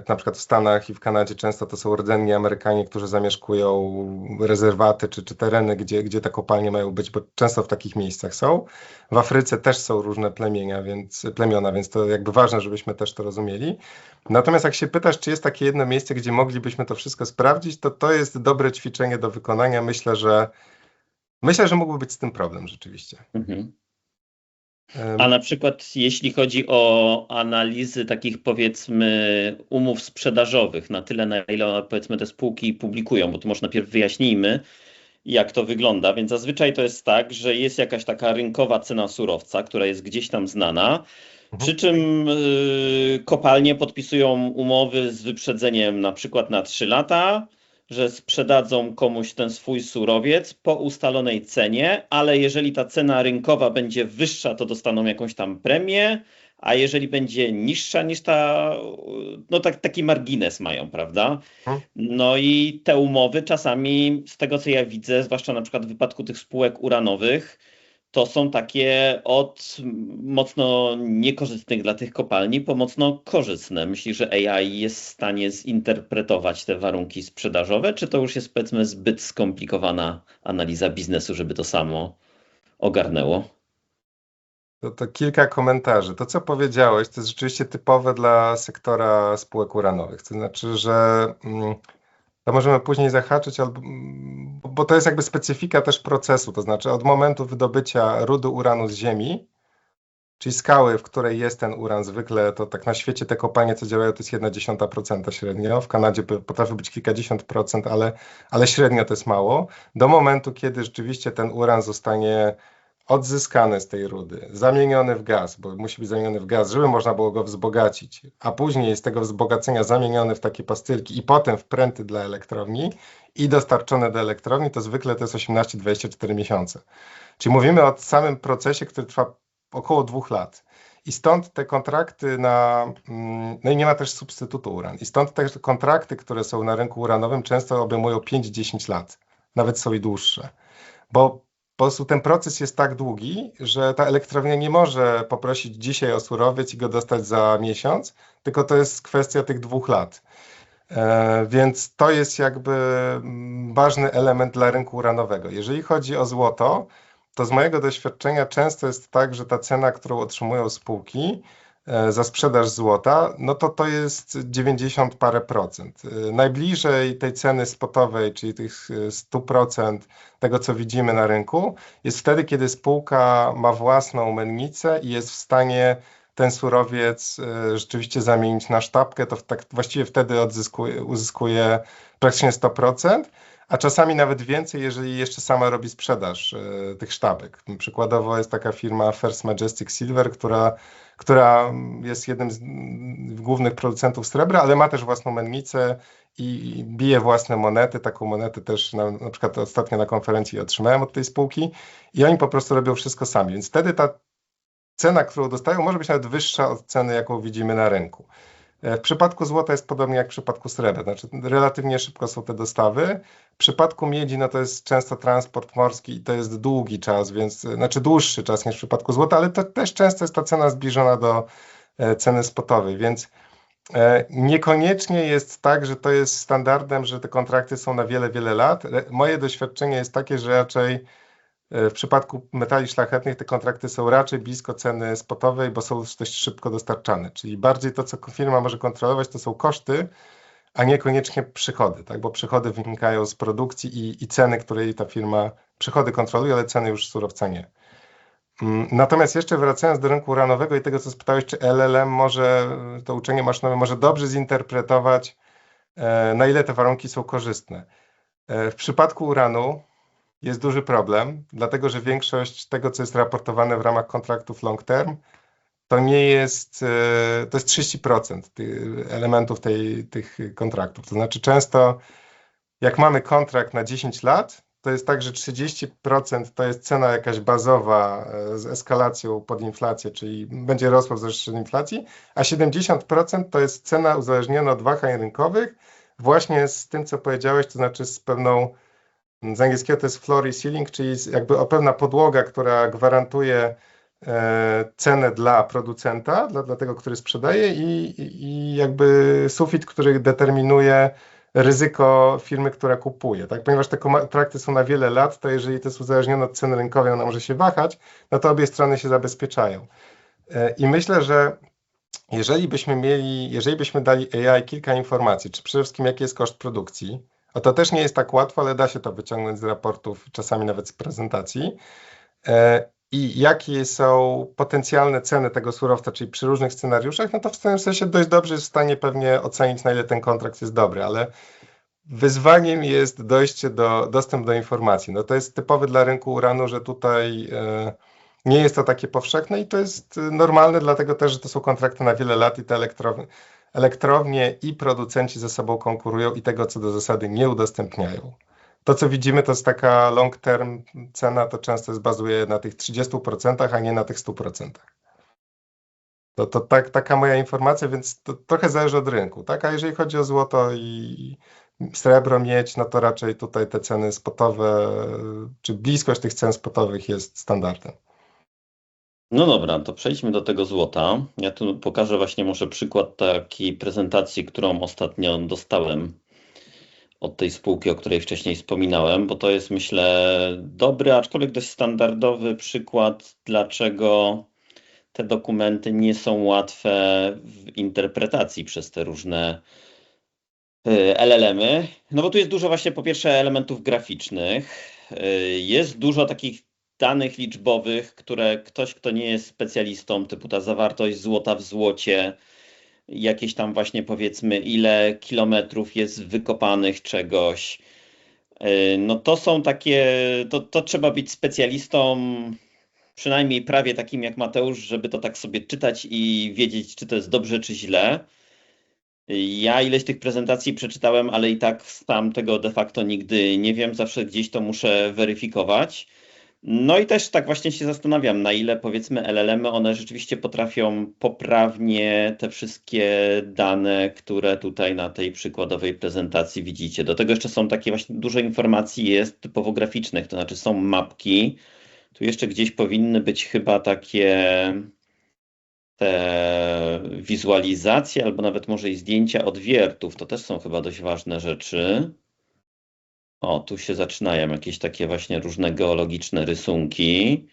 Na przykład w Stanach i w Kanadzie często to są rdzenni Amerykanie, którzy zamieszkują rezerwaty czy tereny, gdzie te kopalnie mają być, bo często w takich miejscach są. W Afryce też są różne plemiona, więc to jakby ważne, żebyśmy też to rozumieli. Natomiast jak się pytasz, czy jest takie jedno miejsce, gdzie moglibyśmy to wszystko sprawdzić, to jest dobre ćwiczenie do wykonania. Myślę, że mógłby być z tym problem rzeczywiście. A na przykład jeśli chodzi o analizy takich powiedzmy umów sprzedażowych, na tyle na ile powiedzmy te spółki publikują, bo tu może najpierw wyjaśnijmy jak to wygląda, więc zazwyczaj to jest tak, że jest jakaś taka rynkowa cena surowca, która jest gdzieś tam znana, przy czym kopalnie podpisują umowy z wyprzedzeniem na przykład na 3 lata, że sprzedadzą komuś ten swój surowiec po ustalonej cenie, ale jeżeli ta cena rynkowa będzie wyższa, to dostaną jakąś tam premię, a jeżeli będzie niższa niż ta, no taki margines mają, prawda? No i te umowy czasami, z tego co ja widzę, zwłaszcza na przykład w wypadku tych spółek uranowych, to są takie od mocno niekorzystnych dla tych kopalni po mocno korzystne. Myślisz, że AI jest w stanie zinterpretować te warunki sprzedażowe, czy to już jest powiedzmy zbyt skomplikowana analiza biznesu, żeby to samo ogarnęło? To kilka komentarzy. To, co powiedziałeś, to jest rzeczywiście typowe dla sektora spółek uranowych. To znaczy, że to możemy później zahaczyć, bo to jest jakby specyfika też procesu. To znaczy od momentu wydobycia rudy uranu z ziemi, czyli skały, w której jest ten uran, zwykle to tak na świecie te kopalnie, co działają, to jest 0,1% średnio. W Kanadzie potrafi być kilkadziesiąt procent, ale średnio to jest mało. Do momentu, kiedy rzeczywiście ten uran zostanie odzyskany z tej rudy, zamieniony w gaz, bo musi być zamieniony w gaz, żeby można było go wzbogacić, a później z tego wzbogacenia zamieniony w takie pastylki i potem w pręty dla elektrowni i dostarczone do elektrowni, to zwykle to jest 18-24 miesiące. Czyli mówimy o samym procesie, który trwa około 2 lat. I stąd te kontrakty no i nie ma też substytutu uran. I stąd te kontrakty, które są na rynku uranowym, często obejmują 5-10 lat. Nawet są i dłuższe. Bo po prostu ten proces jest tak długi, że ta elektrownia nie może poprosić dzisiaj o surowiec i go dostać za miesiąc, tylko to jest kwestia tych 2 lat. Więc to jest jakby ważny element dla rynku uranowego. Jeżeli chodzi o złoto, to z mojego doświadczenia często jest tak, że ta cena, którą otrzymują spółki za sprzedaż złota, no to jest 90 parę procent. Najbliżej tej ceny spotowej, czyli tych 100% tego, co widzimy na rynku, jest wtedy, kiedy spółka ma własną mennicę i jest w stanie ten surowiec rzeczywiście zamienić na sztabkę, to tak właściwie wtedy uzyskuje praktycznie 100%. A czasami nawet więcej, jeżeli jeszcze sama robi sprzedaż tych sztabek. Przykładowo jest taka firma First Majestic Silver, która jest jednym z głównych producentów srebra, ale ma też własną mennicę i bije własne monety. Taką monetę też na przykład ostatnio na konferencji otrzymałem od tej spółki i oni po prostu robią wszystko sami. Więc wtedy ta cena, którą dostają, może być nawet wyższa od ceny, jaką widzimy na rynku. W przypadku złota jest podobnie jak w przypadku srebra, znaczy relatywnie szybko są te dostawy. W przypadku miedzi no to jest często transport morski i to jest długi czas, więc znaczy dłuższy czas niż w przypadku złota, ale to też często jest ta cena zbliżona do ceny spotowej, więc niekoniecznie jest tak, że to jest standardem, że te kontrakty są na wiele, wiele lat. Moje doświadczenie jest takie, że raczej w przypadku metali szlachetnych te kontrakty są raczej blisko ceny spotowej, bo są dość szybko dostarczane. Czyli bardziej to, co firma może kontrolować, to są koszty, a niekoniecznie przychody, tak? Bo przychody wynikają z produkcji i ceny, której ta firma, przychody kontroluje, ale ceny już surowca nie. Natomiast jeszcze wracając do rynku uranowego i tego, co spytałeś, czy LLM może, to uczenie maszynowe może dobrze zinterpretować, na ile te warunki są korzystne. W przypadku uranu jest duży problem, dlatego że większość tego, co jest raportowane w ramach kontraktów long term, to nie jest, to jest 30% tych elementów tych kontraktów. To znaczy często jak mamy kontrakt na 10 lat, to jest tak, że 30% to jest cena jakaś bazowa z eskalacją pod inflację, czyli będzie rosła w zależności od inflacji, a 70% to jest cena uzależniona od wahań rynkowych, właśnie z tym, co powiedziałeś, to znaczy z pewną, z angielskiego to jest floor i ceiling, czyli jakby pewna podłoga, która gwarantuje cenę dla producenta, dla tego, który sprzedaje i jakby sufit, który determinuje ryzyko firmy, która kupuje. Tak? Ponieważ te kontrakty są na wiele lat, to jeżeli to jest uzależnione od ceny rynkowej, ona może się wahać, no to obie strony się zabezpieczają. I myślę, że jeżeli byśmy dali AI kilka informacji, czy przede wszystkim jaki jest koszt produkcji, a to też nie jest tak łatwo, ale da się to wyciągnąć z raportów, czasami nawet z prezentacji, i jakie są potencjalne ceny tego surowca, czyli przy różnych scenariuszach, no to w tym sensie dość dobrze jest w stanie pewnie ocenić, na ile ten kontrakt jest dobry, ale wyzwaniem jest dostęp do informacji. No to jest typowe dla rynku uranu, że tutaj nie jest to takie powszechne i to jest normalne, dlatego też, że to są kontrakty na wiele lat i te elektrownie i producenci ze sobą konkurują i tego co do zasady nie udostępniają. To, co widzimy, to jest taka long term cena, to często bazuje na tych 30%, a nie na tych 100%. To taka moja informacja, więc to trochę zależy od rynku, tak? A jeżeli chodzi o złoto i srebro, miedź, no to raczej tutaj te ceny spotowe, czy bliskość tych cen spotowych jest standardem. No dobra, to przejdźmy do tego złota. Ja tu pokażę właśnie może przykład takiej prezentacji, którą ostatnio dostałem od tej spółki, o której wcześniej wspominałem, bo to jest, myślę, dobry, aczkolwiek dość standardowy przykład, dlaczego te dokumenty nie są łatwe w interpretacji przez te różne LLM-y. No bo tu jest dużo właśnie po pierwsze elementów graficznych, jest dużo takich danych liczbowych, które ktoś, kto nie jest specjalistą, typu ta zawartość złota w złocie, jakieś tam właśnie powiedzmy ile kilometrów jest wykopanych czegoś. No to są takie, to trzeba być specjalistą, przynajmniej prawie takim jak Mateusz, żeby to tak sobie czytać i wiedzieć, czy to jest dobrze, czy źle. Ja ileś tych prezentacji przeczytałem, ale i tak sam tego de facto nigdy nie wiem, zawsze gdzieś to muszę weryfikować. No i też tak właśnie się zastanawiam, na ile powiedzmy LLM-y, one rzeczywiście potrafią poprawnie te wszystkie dane, które tutaj na tej przykładowej prezentacji widzicie. Do tego jeszcze są takie właśnie, dużo informacji jest typowo graficznych, to znaczy są mapki. Tu jeszcze gdzieś powinny być chyba takie te wizualizacje, albo nawet może i zdjęcia odwiertów. To też są chyba dość ważne rzeczy. O, tu się zaczynają jakieś takie właśnie różne geologiczne rysunki.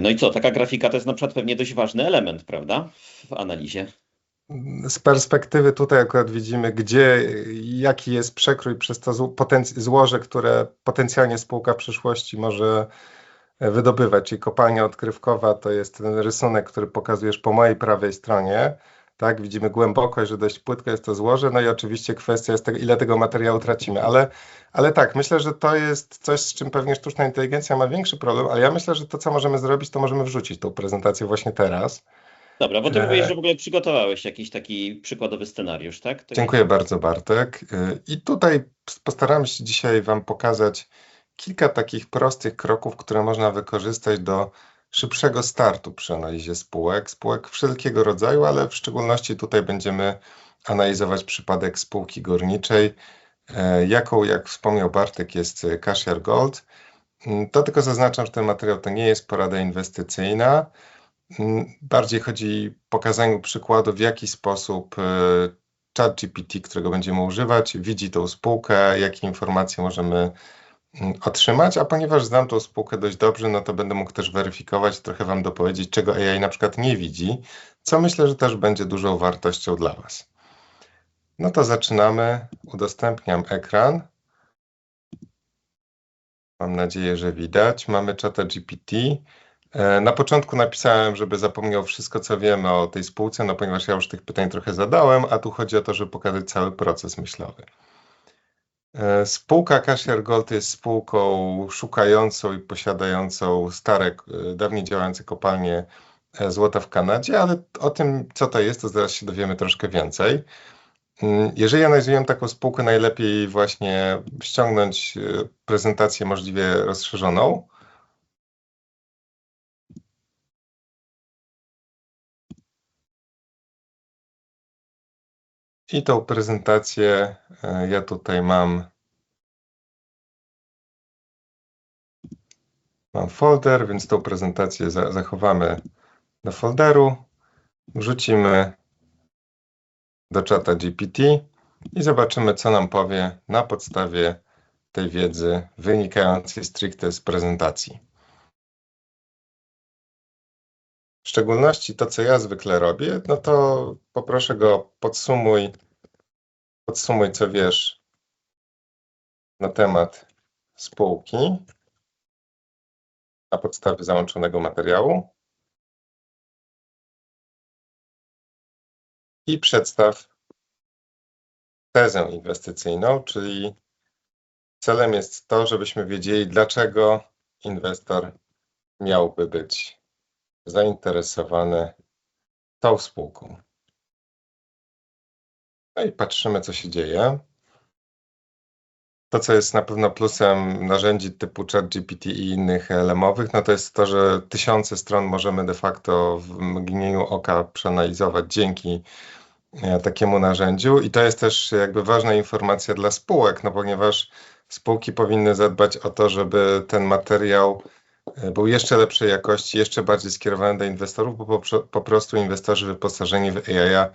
No i co, taka grafika to jest na przykład pewnie dość ważny element, prawda, w analizie. Z perspektywy tutaj akurat widzimy, jaki jest przekrój przez to złoże, które potencjalnie spółka w przyszłości może wydobywać, czyli kopalnia odkrywkowa to jest ten rysunek, który pokazujesz po mojej prawej stronie. Tak, widzimy głębokość, że dość płytko jest to złoże, no i oczywiście kwestia jest tego, ile tego materiału tracimy, ale tak, myślę, że to jest coś, z czym pewnie sztuczna inteligencja ma większy problem, ale ja myślę, że to, co możemy zrobić, to możemy wrzucić tą prezentację właśnie teraz. Dobra, bo ty mówisz, że w ogóle przygotowałeś jakiś taki przykładowy scenariusz, tak? Dziękuję bardzo, Bartek. I tutaj postaram się dzisiaj Wam pokazać kilka takich prostych kroków, które można wykorzystać do szybszego startu przy analizie spółek wszelkiego rodzaju, ale w szczególności tutaj będziemy analizować przypadek spółki górniczej, jaką, jak wspomniał Bartek, jest Kasiar Gold. To tylko zaznaczam, że ten materiał to nie jest porada inwestycyjna. Bardziej chodzi o pokazaniu przykładu, w jaki sposób ChatGPT, którego będziemy używać, widzi tą spółkę, jakie informacje możemy otrzymać, a ponieważ znam tą spółkę dość dobrze, no to będę mógł też weryfikować, trochę Wam dopowiedzieć, czego AI na przykład nie widzi, co myślę, że też będzie dużą wartością dla Was. No to zaczynamy. Udostępniam ekran. Mam nadzieję, że widać. Mamy ChatGPT. Na początku napisałem, żeby zapomniał wszystko, co wiemy o tej spółce, no ponieważ ja już tych pytań trochę zadałem, a tu chodzi o to, żeby pokazać cały proces myślowy. Spółka Cashier Gold jest spółką szukającą i posiadającą stare, dawniej działające kopalnie złota w Kanadzie, ale o tym, co to jest, to zaraz się dowiemy troszkę więcej. Jeżeli analizujemy taką spółkę, najlepiej właśnie ściągnąć prezentację możliwie rozszerzoną. I tą prezentację ja tutaj mam folder, więc tą prezentację zachowamy do folderu, wrzucimy do czata GPT i zobaczymy, co nam powie na podstawie tej wiedzy wynikającej stricte z prezentacji. W szczególności to, co ja zwykle robię, no to poproszę go, podsumuj, co wiesz na temat spółki na podstawie załączonego materiału i przedstaw tezę inwestycyjną, czyli celem jest to, żebyśmy wiedzieli, dlaczego inwestor miałby być zainteresowany tą spółką. No i patrzymy, co się dzieje. To, co jest na pewno plusem narzędzi typu ChatGPT i innych LM-owych, no to jest to, że tysiące stron możemy de facto w mgnieniu oka przeanalizować dzięki takiemu narzędziu i to jest też jakby ważna informacja dla spółek, no ponieważ spółki powinny zadbać o to, żeby ten materiał był jeszcze lepszej jakości, jeszcze bardziej skierowany do inwestorów, bo po prostu inwestorzy wyposażeni w AI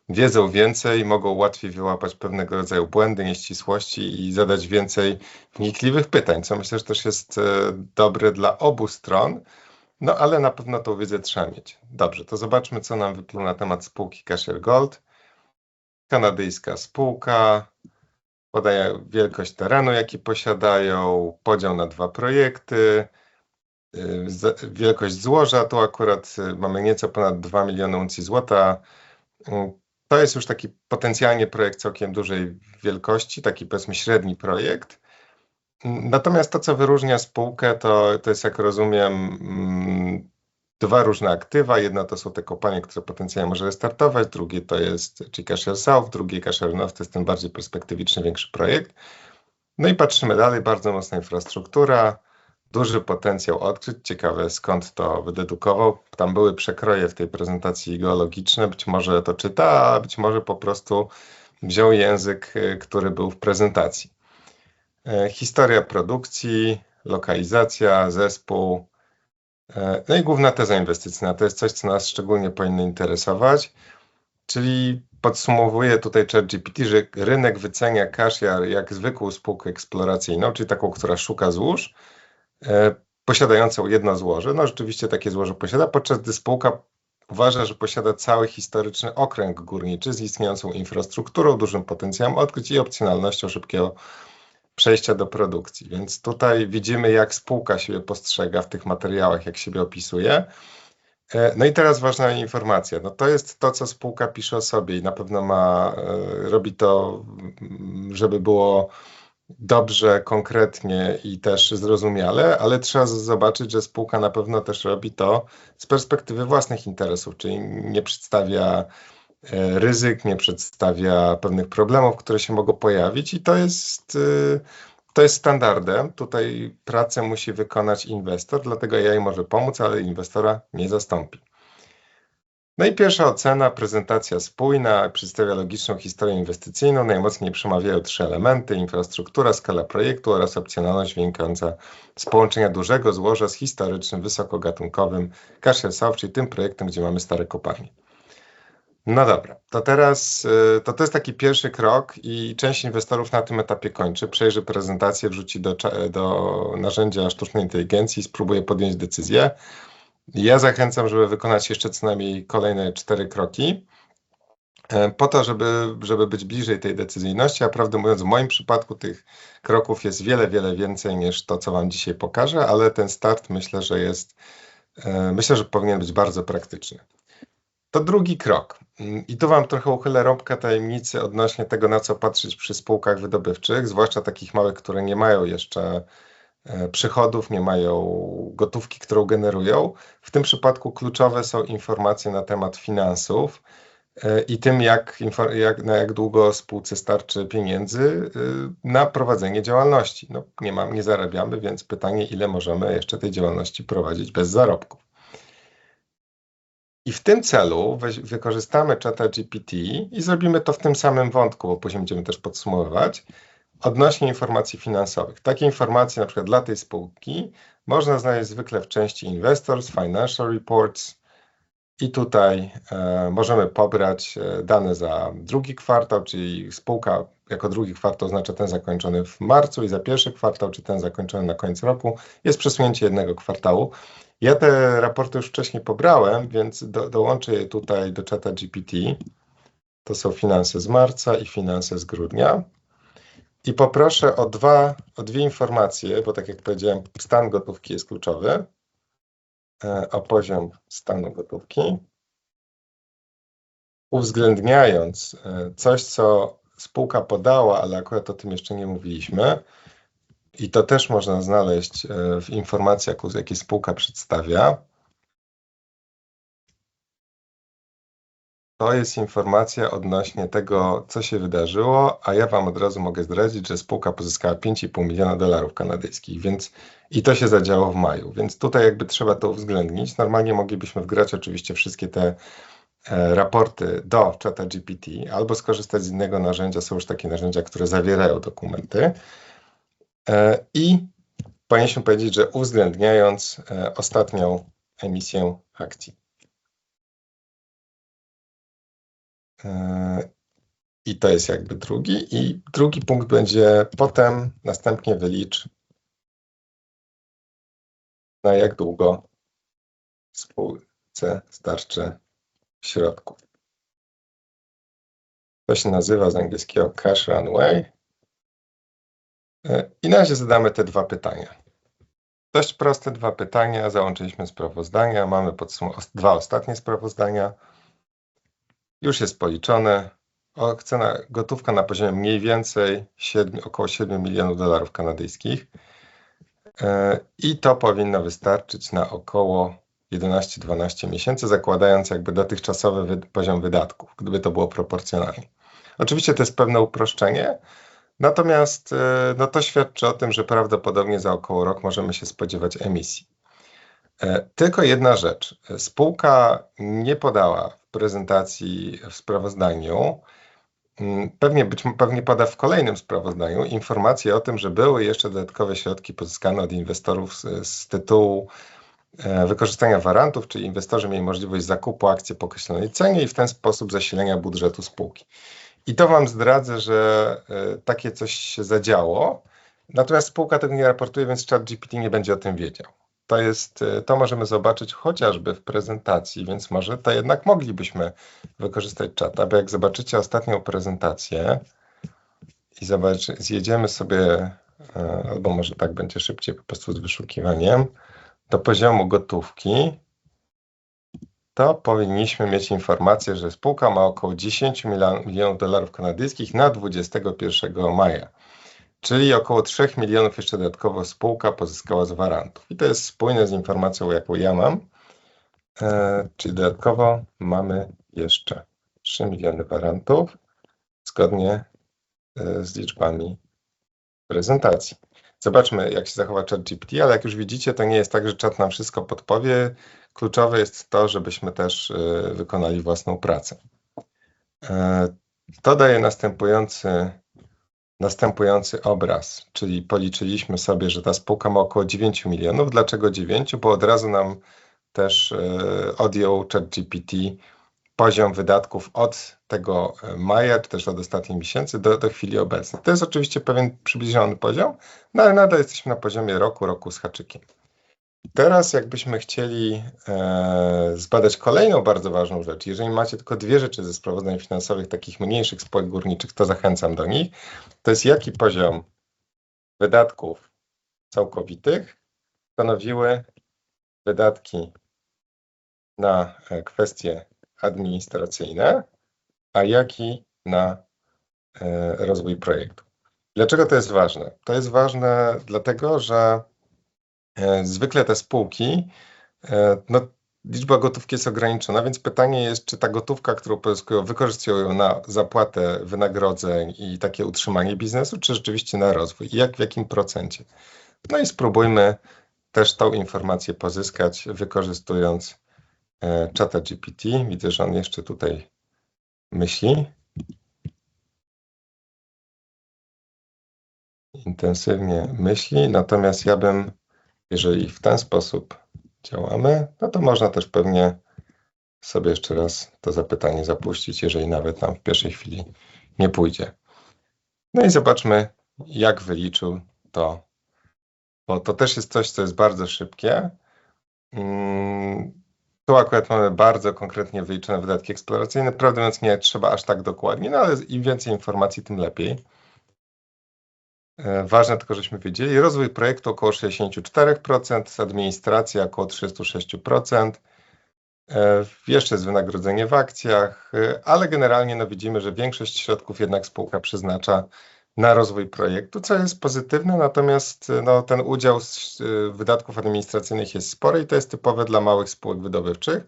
wiedzą więcej, mogą łatwiej wyłapać pewnego rodzaju błędy, nieścisłości i zadać więcej wnikliwych pytań, co myślę, że też jest dobre dla obu stron, no ale na pewno tą wiedzę trzeba mieć. Dobrze, to zobaczmy, co nam wypływa na temat spółki Cashier Gold. Kanadyjska spółka, podaje wielkość terenu, jaki posiadają, podział na 2 projekty, wielkość złoża, tu akurat mamy nieco ponad 2 miliony uncji złota. To jest już taki potencjalnie projekt całkiem dużej wielkości, taki powiedzmy średni projekt. Natomiast to, co wyróżnia spółkę, to jest, jak rozumiem, 2 różne aktywa. Jedno to są te kopalnie, które potencjalnie może restartować, drugie to jest Cashier South, drugie Cashier North, to jest ten bardziej perspektywiczny, większy projekt. No i patrzymy dalej, bardzo mocna infrastruktura, duży potencjał odkryć. Ciekawe, skąd to wydedukował. Tam były przekroje w tej prezentacji geologiczne, być może to czyta, a być może po prostu wziął język, który był w prezentacji. Historia produkcji, lokalizacja, zespół, no i główna teza inwestycyjna. To jest coś, co nas szczególnie powinno interesować, czyli podsumowuje tutaj ChatGPT, że rynek wycenia Cashier jak zwykłą spółkę eksploracyjną, czyli taką, która szuka złóż, posiadającą jedno złoże. No rzeczywiście takie złoże posiada, podczas gdy spółka uważa, że posiada cały historyczny okręg górniczy z istniejącą infrastrukturą, dużym potencjałem odkryć i opcjonalnością szybkiego przejścia do produkcji. Więc tutaj widzimy, jak spółka siebie postrzega w tych materiałach, jak siebie opisuje. No i teraz ważna informacja. No to jest to, co spółka pisze o sobie i na pewno robi to, żeby było dobrze, konkretnie i też zrozumiale, ale trzeba zobaczyć, że spółka na pewno też robi to z perspektywy własnych interesów, czyli nie przedstawia ryzyk, nie przedstawia pewnych problemów, które się mogą pojawić i to jest standardem. Tutaj pracę musi wykonać inwestor, dlatego AI może pomóc, ale inwestora nie zastąpi. No i pierwsza ocena, prezentacja spójna, przedstawia logiczną historię inwestycyjną. Najmocniej przemawiają 3 elementy: infrastruktura, skala projektu oraz opcjonalność wynikająca z połączenia dużego złoża z historycznym, wysokogatunkowym Cashier South, czyli tym projektem, gdzie mamy stare kopalnie. No dobra, to teraz to jest taki pierwszy krok i część inwestorów na tym etapie kończy. Przejrzy prezentację, wrzuci do narzędzia sztucznej inteligencji, spróbuje podjąć decyzję. Ja zachęcam, żeby wykonać jeszcze co najmniej kolejne 4 kroki, po to, żeby być bliżej tej decyzyjności, a prawdę mówiąc, w moim przypadku tych kroków jest wiele, wiele więcej niż to, co Wam dzisiaj pokażę, ale ten start myślę, że powinien być bardzo praktyczny. To drugi krok. I tu wam trochę uchylę rąbka tajemnicy odnośnie tego, na co patrzeć przy spółkach wydobywczych, zwłaszcza takich małych, które nie mają jeszcze przychodów, nie mają gotówki, którą generują. W tym przypadku kluczowe są informacje na temat finansów i tym, na jak długo spółce starczy pieniędzy na prowadzenie działalności. No, nie zarabiamy, więc pytanie, ile możemy jeszcze tej działalności prowadzić bez zarobków. I w tym celu wykorzystamy ChatGPT i zrobimy to w tym samym wątku, bo później będziemy też podsumowywać, odnośnie informacji finansowych. Takie informacje na przykład dla tej spółki można znaleźć zwykle w części Investors, Financial Reports i tutaj możemy pobrać dane za drugi kwartał, czyli spółka jako drugi kwartał oznacza ten zakończony w marcu i za pierwszy kwartał, czy ten zakończony na koniec roku, jest przesunięcie jednego kwartału. Ja te raporty już wcześniej pobrałem, więc dołączę je tutaj do ChatGPT. To są finanse z marca i finanse z grudnia. I poproszę o dwie informacje, bo tak jak powiedziałem, stan gotówki jest kluczowy. O poziom stanu gotówki. Uwzględniając coś, co spółka podała, ale akurat o tym jeszcze nie mówiliśmy. I to też można znaleźć w informacjach, jakie spółka przedstawia. To jest informacja odnośnie tego, co się wydarzyło, a ja wam od razu mogę zdradzić, że spółka pozyskała $5,5 miliona kanadyjskich, więc i to się zadziało w maju, więc tutaj jakby trzeba to uwzględnić. Normalnie moglibyśmy wgrać oczywiście wszystkie te raporty do ChatGPT albo skorzystać z innego narzędzia. Są już takie narzędzia, które zawierają dokumenty i powinniśmy powiedzieć, że uwzględniając ostatnią emisję akcji. I to jest jakby drugi. I drugi punkt będzie potem, następnie wylicz, na jak długo spółce starczy środków. To się nazywa z angielskiego cash runway. I na razie zadamy te dwa pytania. Dość proste dwa pytania. Załączyliśmy sprawozdania. Mamy dwa ostatnie sprawozdania. Już jest policzone. Gotówka na poziomie mniej więcej około $7 milionów kanadyjskich. I to powinno wystarczyć na około 11-12 miesięcy, zakładając jakby dotychczasowy poziom wydatków, gdyby to było proporcjonalnie. Oczywiście to jest pewne uproszczenie, natomiast no to świadczy o tym, że prawdopodobnie za około rok możemy się spodziewać emisji. Tylko jedna rzecz. Spółka nie podała w prezentacji, w sprawozdaniu, pewnie poda w kolejnym sprawozdaniu informację o tym, że były jeszcze dodatkowe środki pozyskane od inwestorów z tytułu wykorzystania warantów, czyli inwestorzy mieli możliwość zakupu akcji po określonej cenie i w ten sposób zasilenia budżetu spółki. I to wam zdradzę, że takie coś się zadziało, natomiast spółka tego nie raportuje, więc ChatGPT nie będzie o tym wiedział. To możemy zobaczyć chociażby w prezentacji, więc może to jednak moglibyśmy wykorzystać czata, bo jak zobaczycie ostatnią prezentację i zjedziemy sobie, albo może tak będzie szybciej po prostu z wyszukiwaniem, do poziomu gotówki, to powinniśmy mieć informację, że spółka ma około $10 milionów kanadyjskich na 21 maja. Czyli około 3 milionów jeszcze dodatkowo spółka pozyskała z warantów. I to jest spójne z informacją, jaką ja mam. Czyli dodatkowo mamy jeszcze 3 miliony warantów zgodnie z liczbami prezentacji. Zobaczmy, jak się zachowa ChatGPT, ale jak już widzicie, to nie jest tak, że czat nam wszystko podpowie. Kluczowe jest to, żebyśmy też wykonali własną pracę. To daje następujący obraz, czyli policzyliśmy sobie, że ta spółka ma około 9 milionów. Dlaczego 9? Bo od razu nam też odjął ChatGPT poziom wydatków od tego maja, czy też od ostatnich miesięcy do chwili obecnej. To jest oczywiście pewien przybliżony poziom, no ale nadal jesteśmy na poziomie roku z haczykiem. Teraz jakbyśmy chcieli zbadać kolejną bardzo ważną rzecz, jeżeli macie tylko dwie rzeczy ze sprawozdań finansowych takich mniejszych spółek górniczych, to zachęcam do nich. To jest jaki poziom wydatków całkowitych stanowiły wydatki na kwestie administracyjne, a jaki na rozwój projektu. Dlaczego to jest ważne? To jest ważne dlatego, że zwykle te spółki, no, liczba gotówki jest ograniczona, więc pytanie jest, czy ta gotówka, którą pozyskują, wykorzystują ją na zapłatę wynagrodzeń i takie utrzymanie biznesu, czy rzeczywiście na rozwój i w jakim procencie. No i spróbujmy też tą informację pozyskać, wykorzystując ChatGPT. Widzę, że on jeszcze tutaj myśli. Intensywnie myśli, natomiast ja bym, jeżeli w ten sposób działamy, no to można też pewnie sobie jeszcze raz to zapytanie zapuścić, jeżeli nawet nam w pierwszej chwili nie pójdzie. No i zobaczmy, jak wyliczył to, bo to też jest coś, co jest bardzo szybkie. Tu akurat mamy bardzo konkretnie wyliczone wydatki eksploracyjne. Prawdę mówiąc, nie trzeba aż tak dokładnie, no ale im więcej informacji, tym lepiej. Ważne tylko, żeśmy wiedzieli. Rozwój projektu około 64%, administracja około 36%. Jeszcze jest wynagrodzenie w akcjach, ale generalnie no widzimy, że większość środków jednak spółka przeznacza na rozwój projektu, co jest pozytywne, natomiast no, ten udział z wydatków administracyjnych jest spory i to jest typowe dla małych spółek wydobywczych.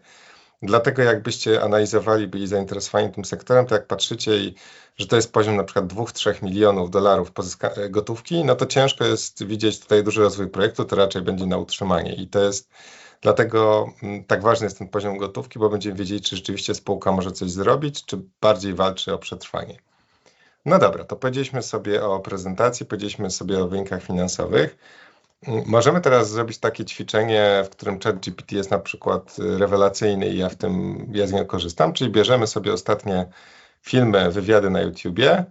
Dlatego jakbyście analizowali, byli zainteresowani tym sektorem, to jak patrzycie, że to jest poziom na przykład 2-3 milionów dolarów gotówki, no to ciężko jest widzieć tutaj duży rozwój projektu, to raczej będzie na utrzymanie i to jest dlatego tak ważny jest ten poziom gotówki, bo będziemy wiedzieli, czy rzeczywiście spółka może coś zrobić, czy bardziej walczy o przetrwanie. No dobra, to powiedzieliśmy sobie o prezentacji, powiedzieliśmy sobie o wynikach finansowych. Możemy teraz zrobić takie ćwiczenie, w którym ChatGPT jest na przykład rewelacyjny i ja z niego korzystam, czyli bierzemy sobie ostatnie filmy, wywiady na YouTubie,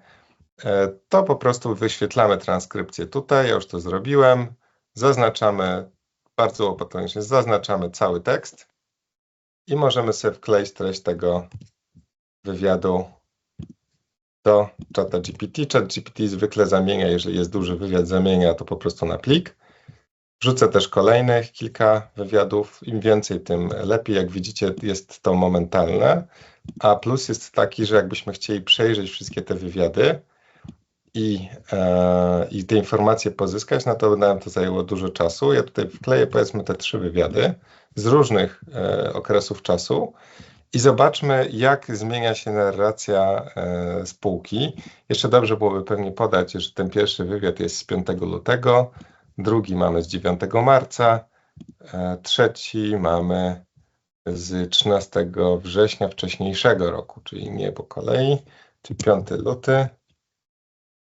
to po prostu wyświetlamy transkrypcję tutaj, ja już to zrobiłem, zaznaczamy, bardzo łopatologicznie, zaznaczamy cały tekst i możemy sobie wkleić treść tego wywiadu do ChatGPT. ChatGPT zwykle zamienia, jeżeli jest duży wywiad, zamienia to po prostu na plik. Wrzucę też kolejnych kilka wywiadów. Im więcej, tym lepiej. Jak widzicie, jest to momentalne. A plus jest taki, że jakbyśmy chcieli przejrzeć wszystkie te wywiady i te informacje pozyskać, no to by nam to zajęło dużo czasu. Ja tutaj wkleję powiedzmy te 3 wywiady z różnych okresów czasu i zobaczmy, jak zmienia się narracja spółki. Jeszcze dobrze byłoby pewnie podać, że ten pierwszy wywiad jest z 5 lutego, drugi mamy z 9 marca, trzeci mamy z 13 września wcześniejszego roku, czyli nie po kolei, czyli 5 luty,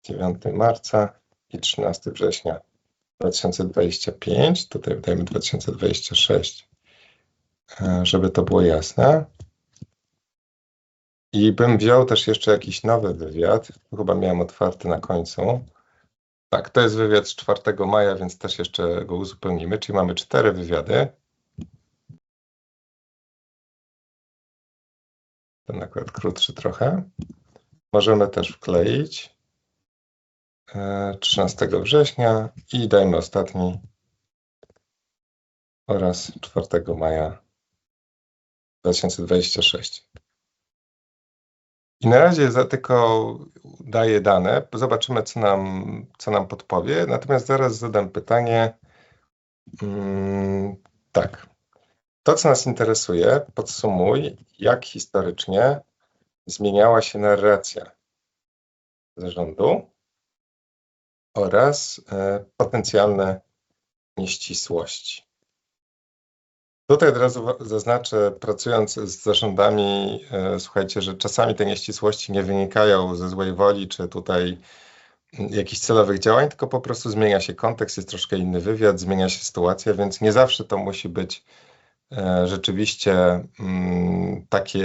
9 marca i 13 września 2025. Tutaj dajmy 2026, żeby to było jasne. I bym wziął też jeszcze jakiś nowy wywiad, chyba miałem otwarty na końcu. Tak, to jest wywiad z 4 maja, więc też jeszcze go uzupełnimy, czyli mamy 4 wywiady. Ten akurat krótszy trochę. Możemy też wkleić 13 września i dajmy ostatni oraz 4 maja 2026. I na razie tylko daję dane, zobaczymy co nam podpowie, natomiast zaraz zadam pytanie. Tak, to co nas interesuje, podsumuj, jak historycznie zmieniała się narracja zarządu oraz potencjalne nieścisłości. Tutaj od razu zaznaczę, pracując z zarządami, słuchajcie, że czasami te nieścisłości nie wynikają ze złej woli, czy tutaj jakichś celowych działań, tylko po prostu zmienia się kontekst, jest troszkę inny wywiad, zmienia się sytuacja, więc nie zawsze to musi być rzeczywiście takie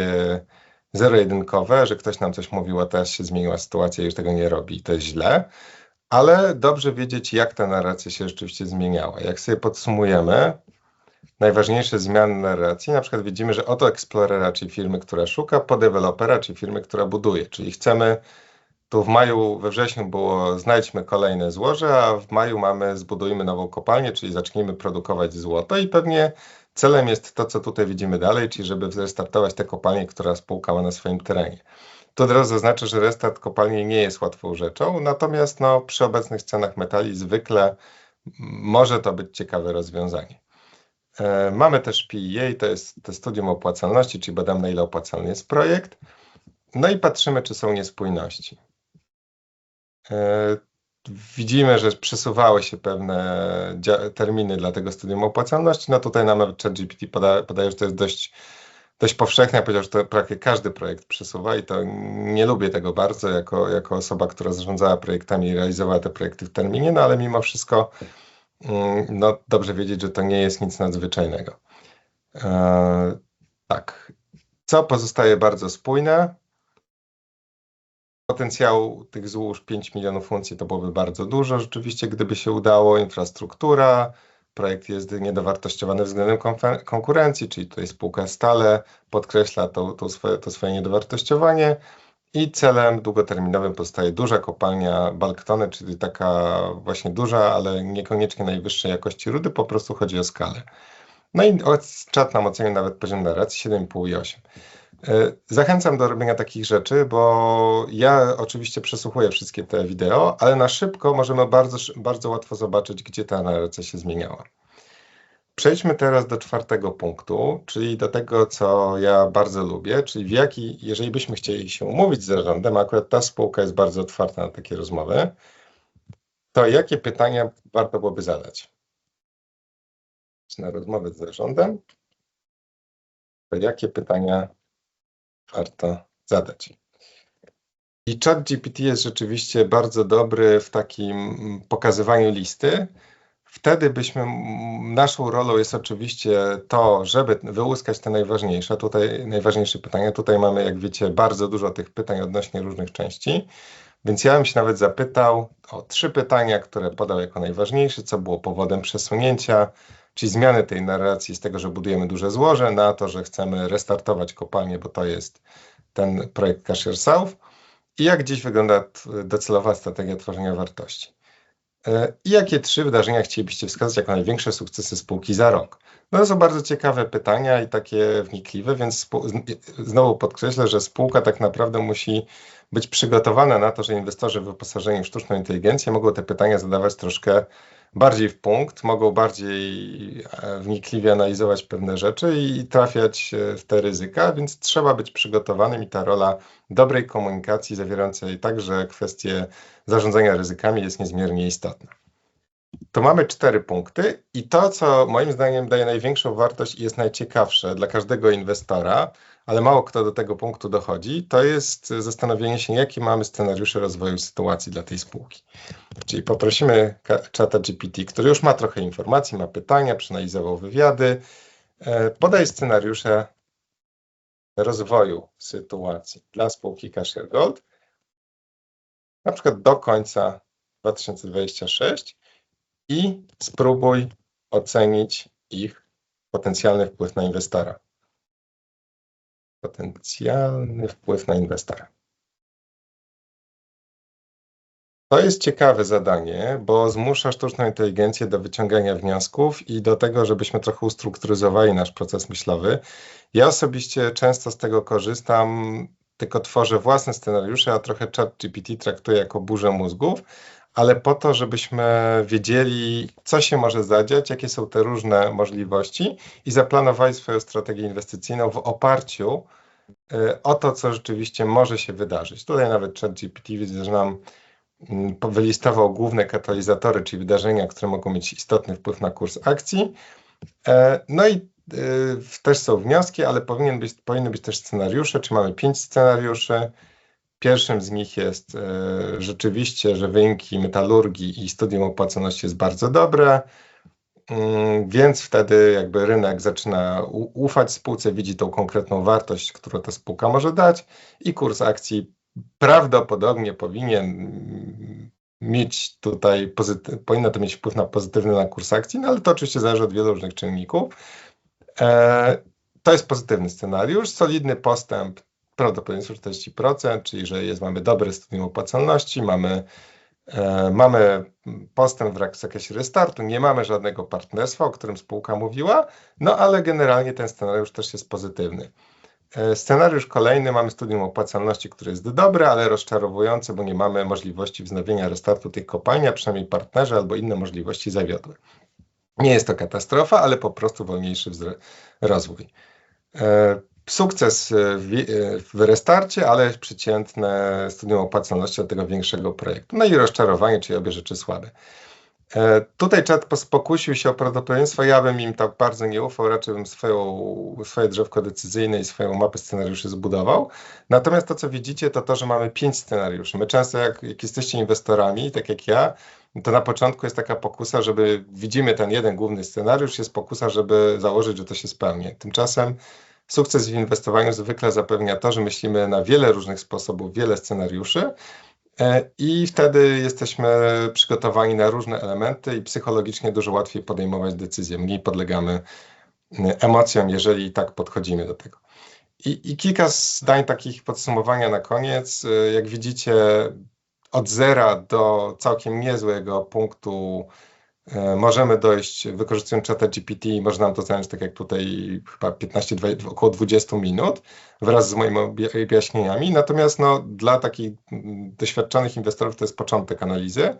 zero-jedynkowe, że ktoś nam coś mówił, a teraz się zmieniła sytuacja i już tego nie robi i to jest źle, ale dobrze wiedzieć, jak ta narracja się rzeczywiście zmieniała. Jak sobie podsumujemy, najważniejsze zmiany narracji, na przykład widzimy, że oto Explorera, czyli firmy, która szuka, po dewelopera, czyli firmy, która buduje, czyli chcemy Tu w maju, we wrześniu było znajdźmy kolejne złoże, a w maju mamy zbudujmy nową kopalnię, czyli zacznijmy produkować złoto i pewnie celem jest to, co tutaj widzimy dalej, czyli żeby zrestartować te kopalnie, która spółka ma na swoim terenie. To od razu zaznaczę, że restart kopalni nie jest łatwą rzeczą, natomiast przy obecnych cenach metali zwykle może to być ciekawe rozwiązanie. Mamy też PEA, to jest to studium opłacalności, czyli badamy, na ile opłacalny jest projekt. No i patrzymy, czy są niespójności. Widzimy, że przesuwały się pewne terminy dla tego studium opłacalności. No tutaj nam ChatGPT podaje, że to jest dość powszechne. Ja powiedział, że to prawie każdy projekt przesuwa i to nie lubię tego bardzo jako osoba, która zarządzała projektami i realizowała te projekty w terminie, no ale mimo wszystko dobrze wiedzieć, że to nie jest nic nadzwyczajnego. Tak. Co pozostaje bardzo spójne? Potencjał tych złóż 5 milionów funkcji to byłoby bardzo dużo. Rzeczywiście, gdyby się udało, infrastruktura, projekt jest niedowartościowany względem konkurencji, czyli tutaj spółka stale podkreśla to swoje niedowartościowanie i celem długoterminowym pozostaje duża kopalnia Balktony, czyli taka właśnie duża, ale niekoniecznie najwyższej jakości rudy, po prostu chodzi o skalę. No i czat nam ocenił nawet poziom narracji 7,5 i 8. Zachęcam do robienia takich rzeczy, bo ja oczywiście przesłuchuję wszystkie te wideo, ale na szybko możemy bardzo łatwo zobaczyć, gdzie ta narracja się zmieniała. Przejdźmy teraz do czwartego punktu, czyli do tego, co ja bardzo lubię, czyli jeżeli byśmy chcieli się umówić z zarządem, a akurat ta spółka jest bardzo otwarta na takie rozmowy, to jakie pytania warto byłoby zadać? Na rozmowę z zarządem, to jakie pytania warto zadać? I ChatGPT jest rzeczywiście bardzo dobry w takim pokazywaniu listy. Wtedy naszą rolą jest oczywiście to, żeby wyłuskać te najważniejsze pytania. Tutaj mamy, jak wiecie, bardzo dużo tych pytań odnośnie różnych części. Więc ja bym się nawet zapytał o 3 pytania, które podał jako najważniejsze, co było powodem przesunięcia, czyli zmiany tej narracji z tego, że budujemy duże złoże, na to, że chcemy restartować kopalnię, bo to jest ten projekt Cashier South i jak dziś wygląda docelowa strategia tworzenia wartości. I jakie 3 wydarzenia chcielibyście wskazać jako największe sukcesy spółki za rok? No to są bardzo ciekawe pytania i takie wnikliwe, więc znowu podkreślę, że spółka tak naprawdę musi być przygotowana na to, że inwestorzy wyposażeni w sztuczną inteligencję mogą te pytania zadawać troszkę bardziej w punkt, mogą bardziej wnikliwie analizować pewne rzeczy i trafiać w te ryzyka, więc trzeba być przygotowanym i ta rola dobrej komunikacji zawierającej także kwestie zarządzania ryzykami jest niezmiernie istotna. To mamy 4 punkty i to, co moim zdaniem daje największą wartość i jest najciekawsze dla każdego inwestora, ale mało kto do tego punktu dochodzi, to jest zastanowienie się, jakie mamy scenariusze rozwoju sytuacji dla tej spółki. Czyli poprosimy ChatGPT, który już ma trochę informacji, ma pytania, przeanalizował wywiady, podaj scenariusze rozwoju sytuacji dla spółki Cashier Gold, na przykład do końca 2026 i spróbuj ocenić ich potencjalny wpływ na inwestora. Potencjalny wpływ na inwestora. To jest ciekawe zadanie, bo zmusza sztuczną inteligencję do wyciągania wniosków i do tego, żebyśmy trochę ustrukturyzowali nasz proces myślowy. Ja osobiście często z tego korzystam, tylko tworzę własne scenariusze, a trochę ChatGPT traktuję jako burzę mózgów, ale po to, żebyśmy wiedzieli, co się może zadziać, jakie są te różne możliwości i zaplanowali swoją strategię inwestycyjną w oparciu o to, co rzeczywiście może się wydarzyć. Tutaj nawet ChatGPT widzę, że nam wylistował główne katalizatory, czyli wydarzenia, które mogą mieć istotny wpływ na kurs akcji. No i też są wnioski, ale powinny być też scenariusze, czy mamy 5 scenariuszy. Pierwszym z nich jest rzeczywiście, że wyniki metalurgii i studium opłacalności jest bardzo dobre, więc wtedy jakby rynek zaczyna ufać spółce, widzi tą konkretną wartość, którą ta spółka może dać i kurs akcji prawdopodobnie powinien mieć tutaj, powinno to mieć wpływ pozytywny na kurs akcji, no ale to oczywiście zależy od wielu różnych czynników. To jest pozytywny scenariusz, solidny postęp prawdopodobieństwo 40%, czyli że mamy dobre studium opłacalności, mamy postęp w zakresie restartu, nie mamy żadnego partnerstwa, o którym spółka mówiła, no ale generalnie ten scenariusz też jest pozytywny. Scenariusz kolejny, mamy studium opłacalności, które jest dobre, ale rozczarowujące, bo nie mamy możliwości wznowienia restartu tych kopalni, a przynajmniej partnerzy albo inne możliwości zawiodły. Nie jest to katastrofa, ale po prostu wolniejszy rozwój. Sukces w restarcie, ale przeciętne studium opłacalności do tego większego projektu. No i rozczarowanie, czyli obie rzeczy słabe. Tutaj czat pokusił się o prawdopodobieństwo, ja bym im tak bardzo nie ufał, raczej bym swoje drzewko decyzyjne i swoją mapę scenariuszy zbudował. Natomiast to, co widzicie, to, że mamy 5 scenariuszy. My często, jak jesteście inwestorami, tak jak ja, to na początku jest taka pokusa, żeby widzimy ten jeden główny scenariusz, jest pokusa, żeby założyć, że to się spełni. Tymczasem sukces w inwestowaniu zwykle zapewnia to, że myślimy na wiele różnych sposobów, wiele scenariuszy, i wtedy jesteśmy przygotowani na różne elementy i psychologicznie dużo łatwiej podejmować decyzje. Mniej podlegamy emocjom, jeżeli tak podchodzimy do tego. I kilka zdań takich podsumowania na koniec. Jak widzicie, od zera do całkiem niezłego punktu możemy dojść, wykorzystując ChatGPT, może nam to zająć, tak jak tutaj, chyba 15, około 20 minut wraz z moimi objaśnieniami. Natomiast dla takich doświadczonych inwestorów to jest początek analizy.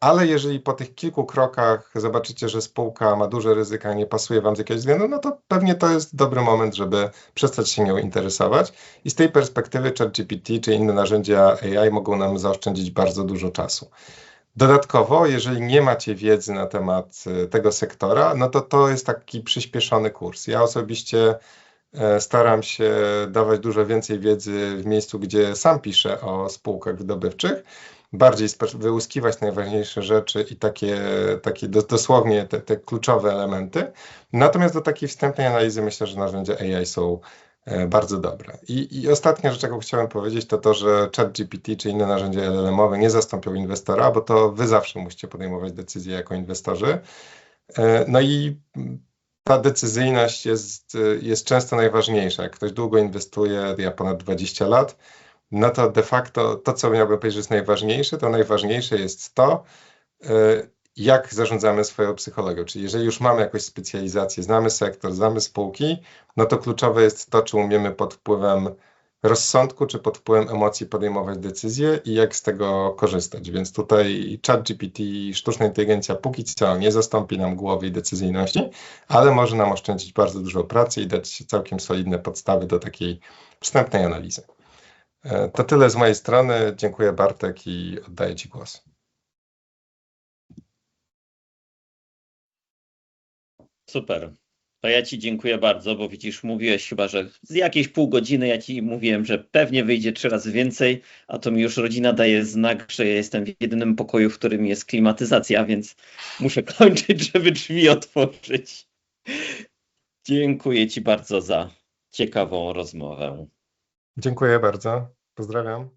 Ale jeżeli po tych kilku krokach zobaczycie, że spółka ma duże ryzyka, nie pasuje Wam z jakiegoś względu, no to pewnie to jest dobry moment, żeby przestać się nią interesować. I z tej perspektywy ChatGPT czy inne narzędzia AI mogą nam zaoszczędzić bardzo dużo czasu. Dodatkowo, jeżeli nie macie wiedzy na temat tego sektora, no to jest taki przyspieszony kurs. Ja osobiście staram się dawać dużo więcej wiedzy w miejscu, gdzie sam piszę o spółkach wydobywczych, bardziej wyłuskiwać najważniejsze rzeczy i takie dosłownie te kluczowe elementy. Natomiast do takiej wstępnej analizy myślę, że narzędzia AI są bardzo dobre. I ostatnia rzecz, jaką chciałem powiedzieć, to, że ChatGPT czy inne narzędzia LLM-owe nie zastąpią inwestora, bo to wy zawsze musicie podejmować decyzje jako inwestorzy. No i ta decyzyjność jest często najważniejsza. Jak ktoś długo inwestuje, ja ponad 20 lat, no to de facto to, co miałbym powiedzieć, że jest najważniejsze, to najważniejsze jest to, jak zarządzamy swoją psychologią. Czyli jeżeli już mamy jakąś specjalizację, znamy sektor, znamy spółki, no to kluczowe jest to, czy umiemy pod wpływem rozsądku, czy pod wpływem emocji podejmować decyzje i jak z tego korzystać. Więc tutaj ChatGPT, sztuczna inteligencja póki co nie zastąpi nam głowy i decyzyjności, ale może nam oszczędzić bardzo dużo pracy i dać całkiem solidne podstawy do takiej wstępnej analizy. To tyle z mojej strony. Dziękuję, Bartek, i oddaję Ci głos. Super. To ja Ci dziękuję bardzo, bo widzisz, mówiłeś chyba, że z jakiejś pół godziny ja Ci mówiłem, że pewnie wyjdzie 3 razy więcej, a to mi już rodzina daje znak, że ja jestem w jedynym pokoju, w którym jest klimatyzacja, więc muszę kończyć, żeby drzwi otworzyć. Dziękuję Ci bardzo za ciekawą rozmowę. Dziękuję bardzo. Pozdrawiam.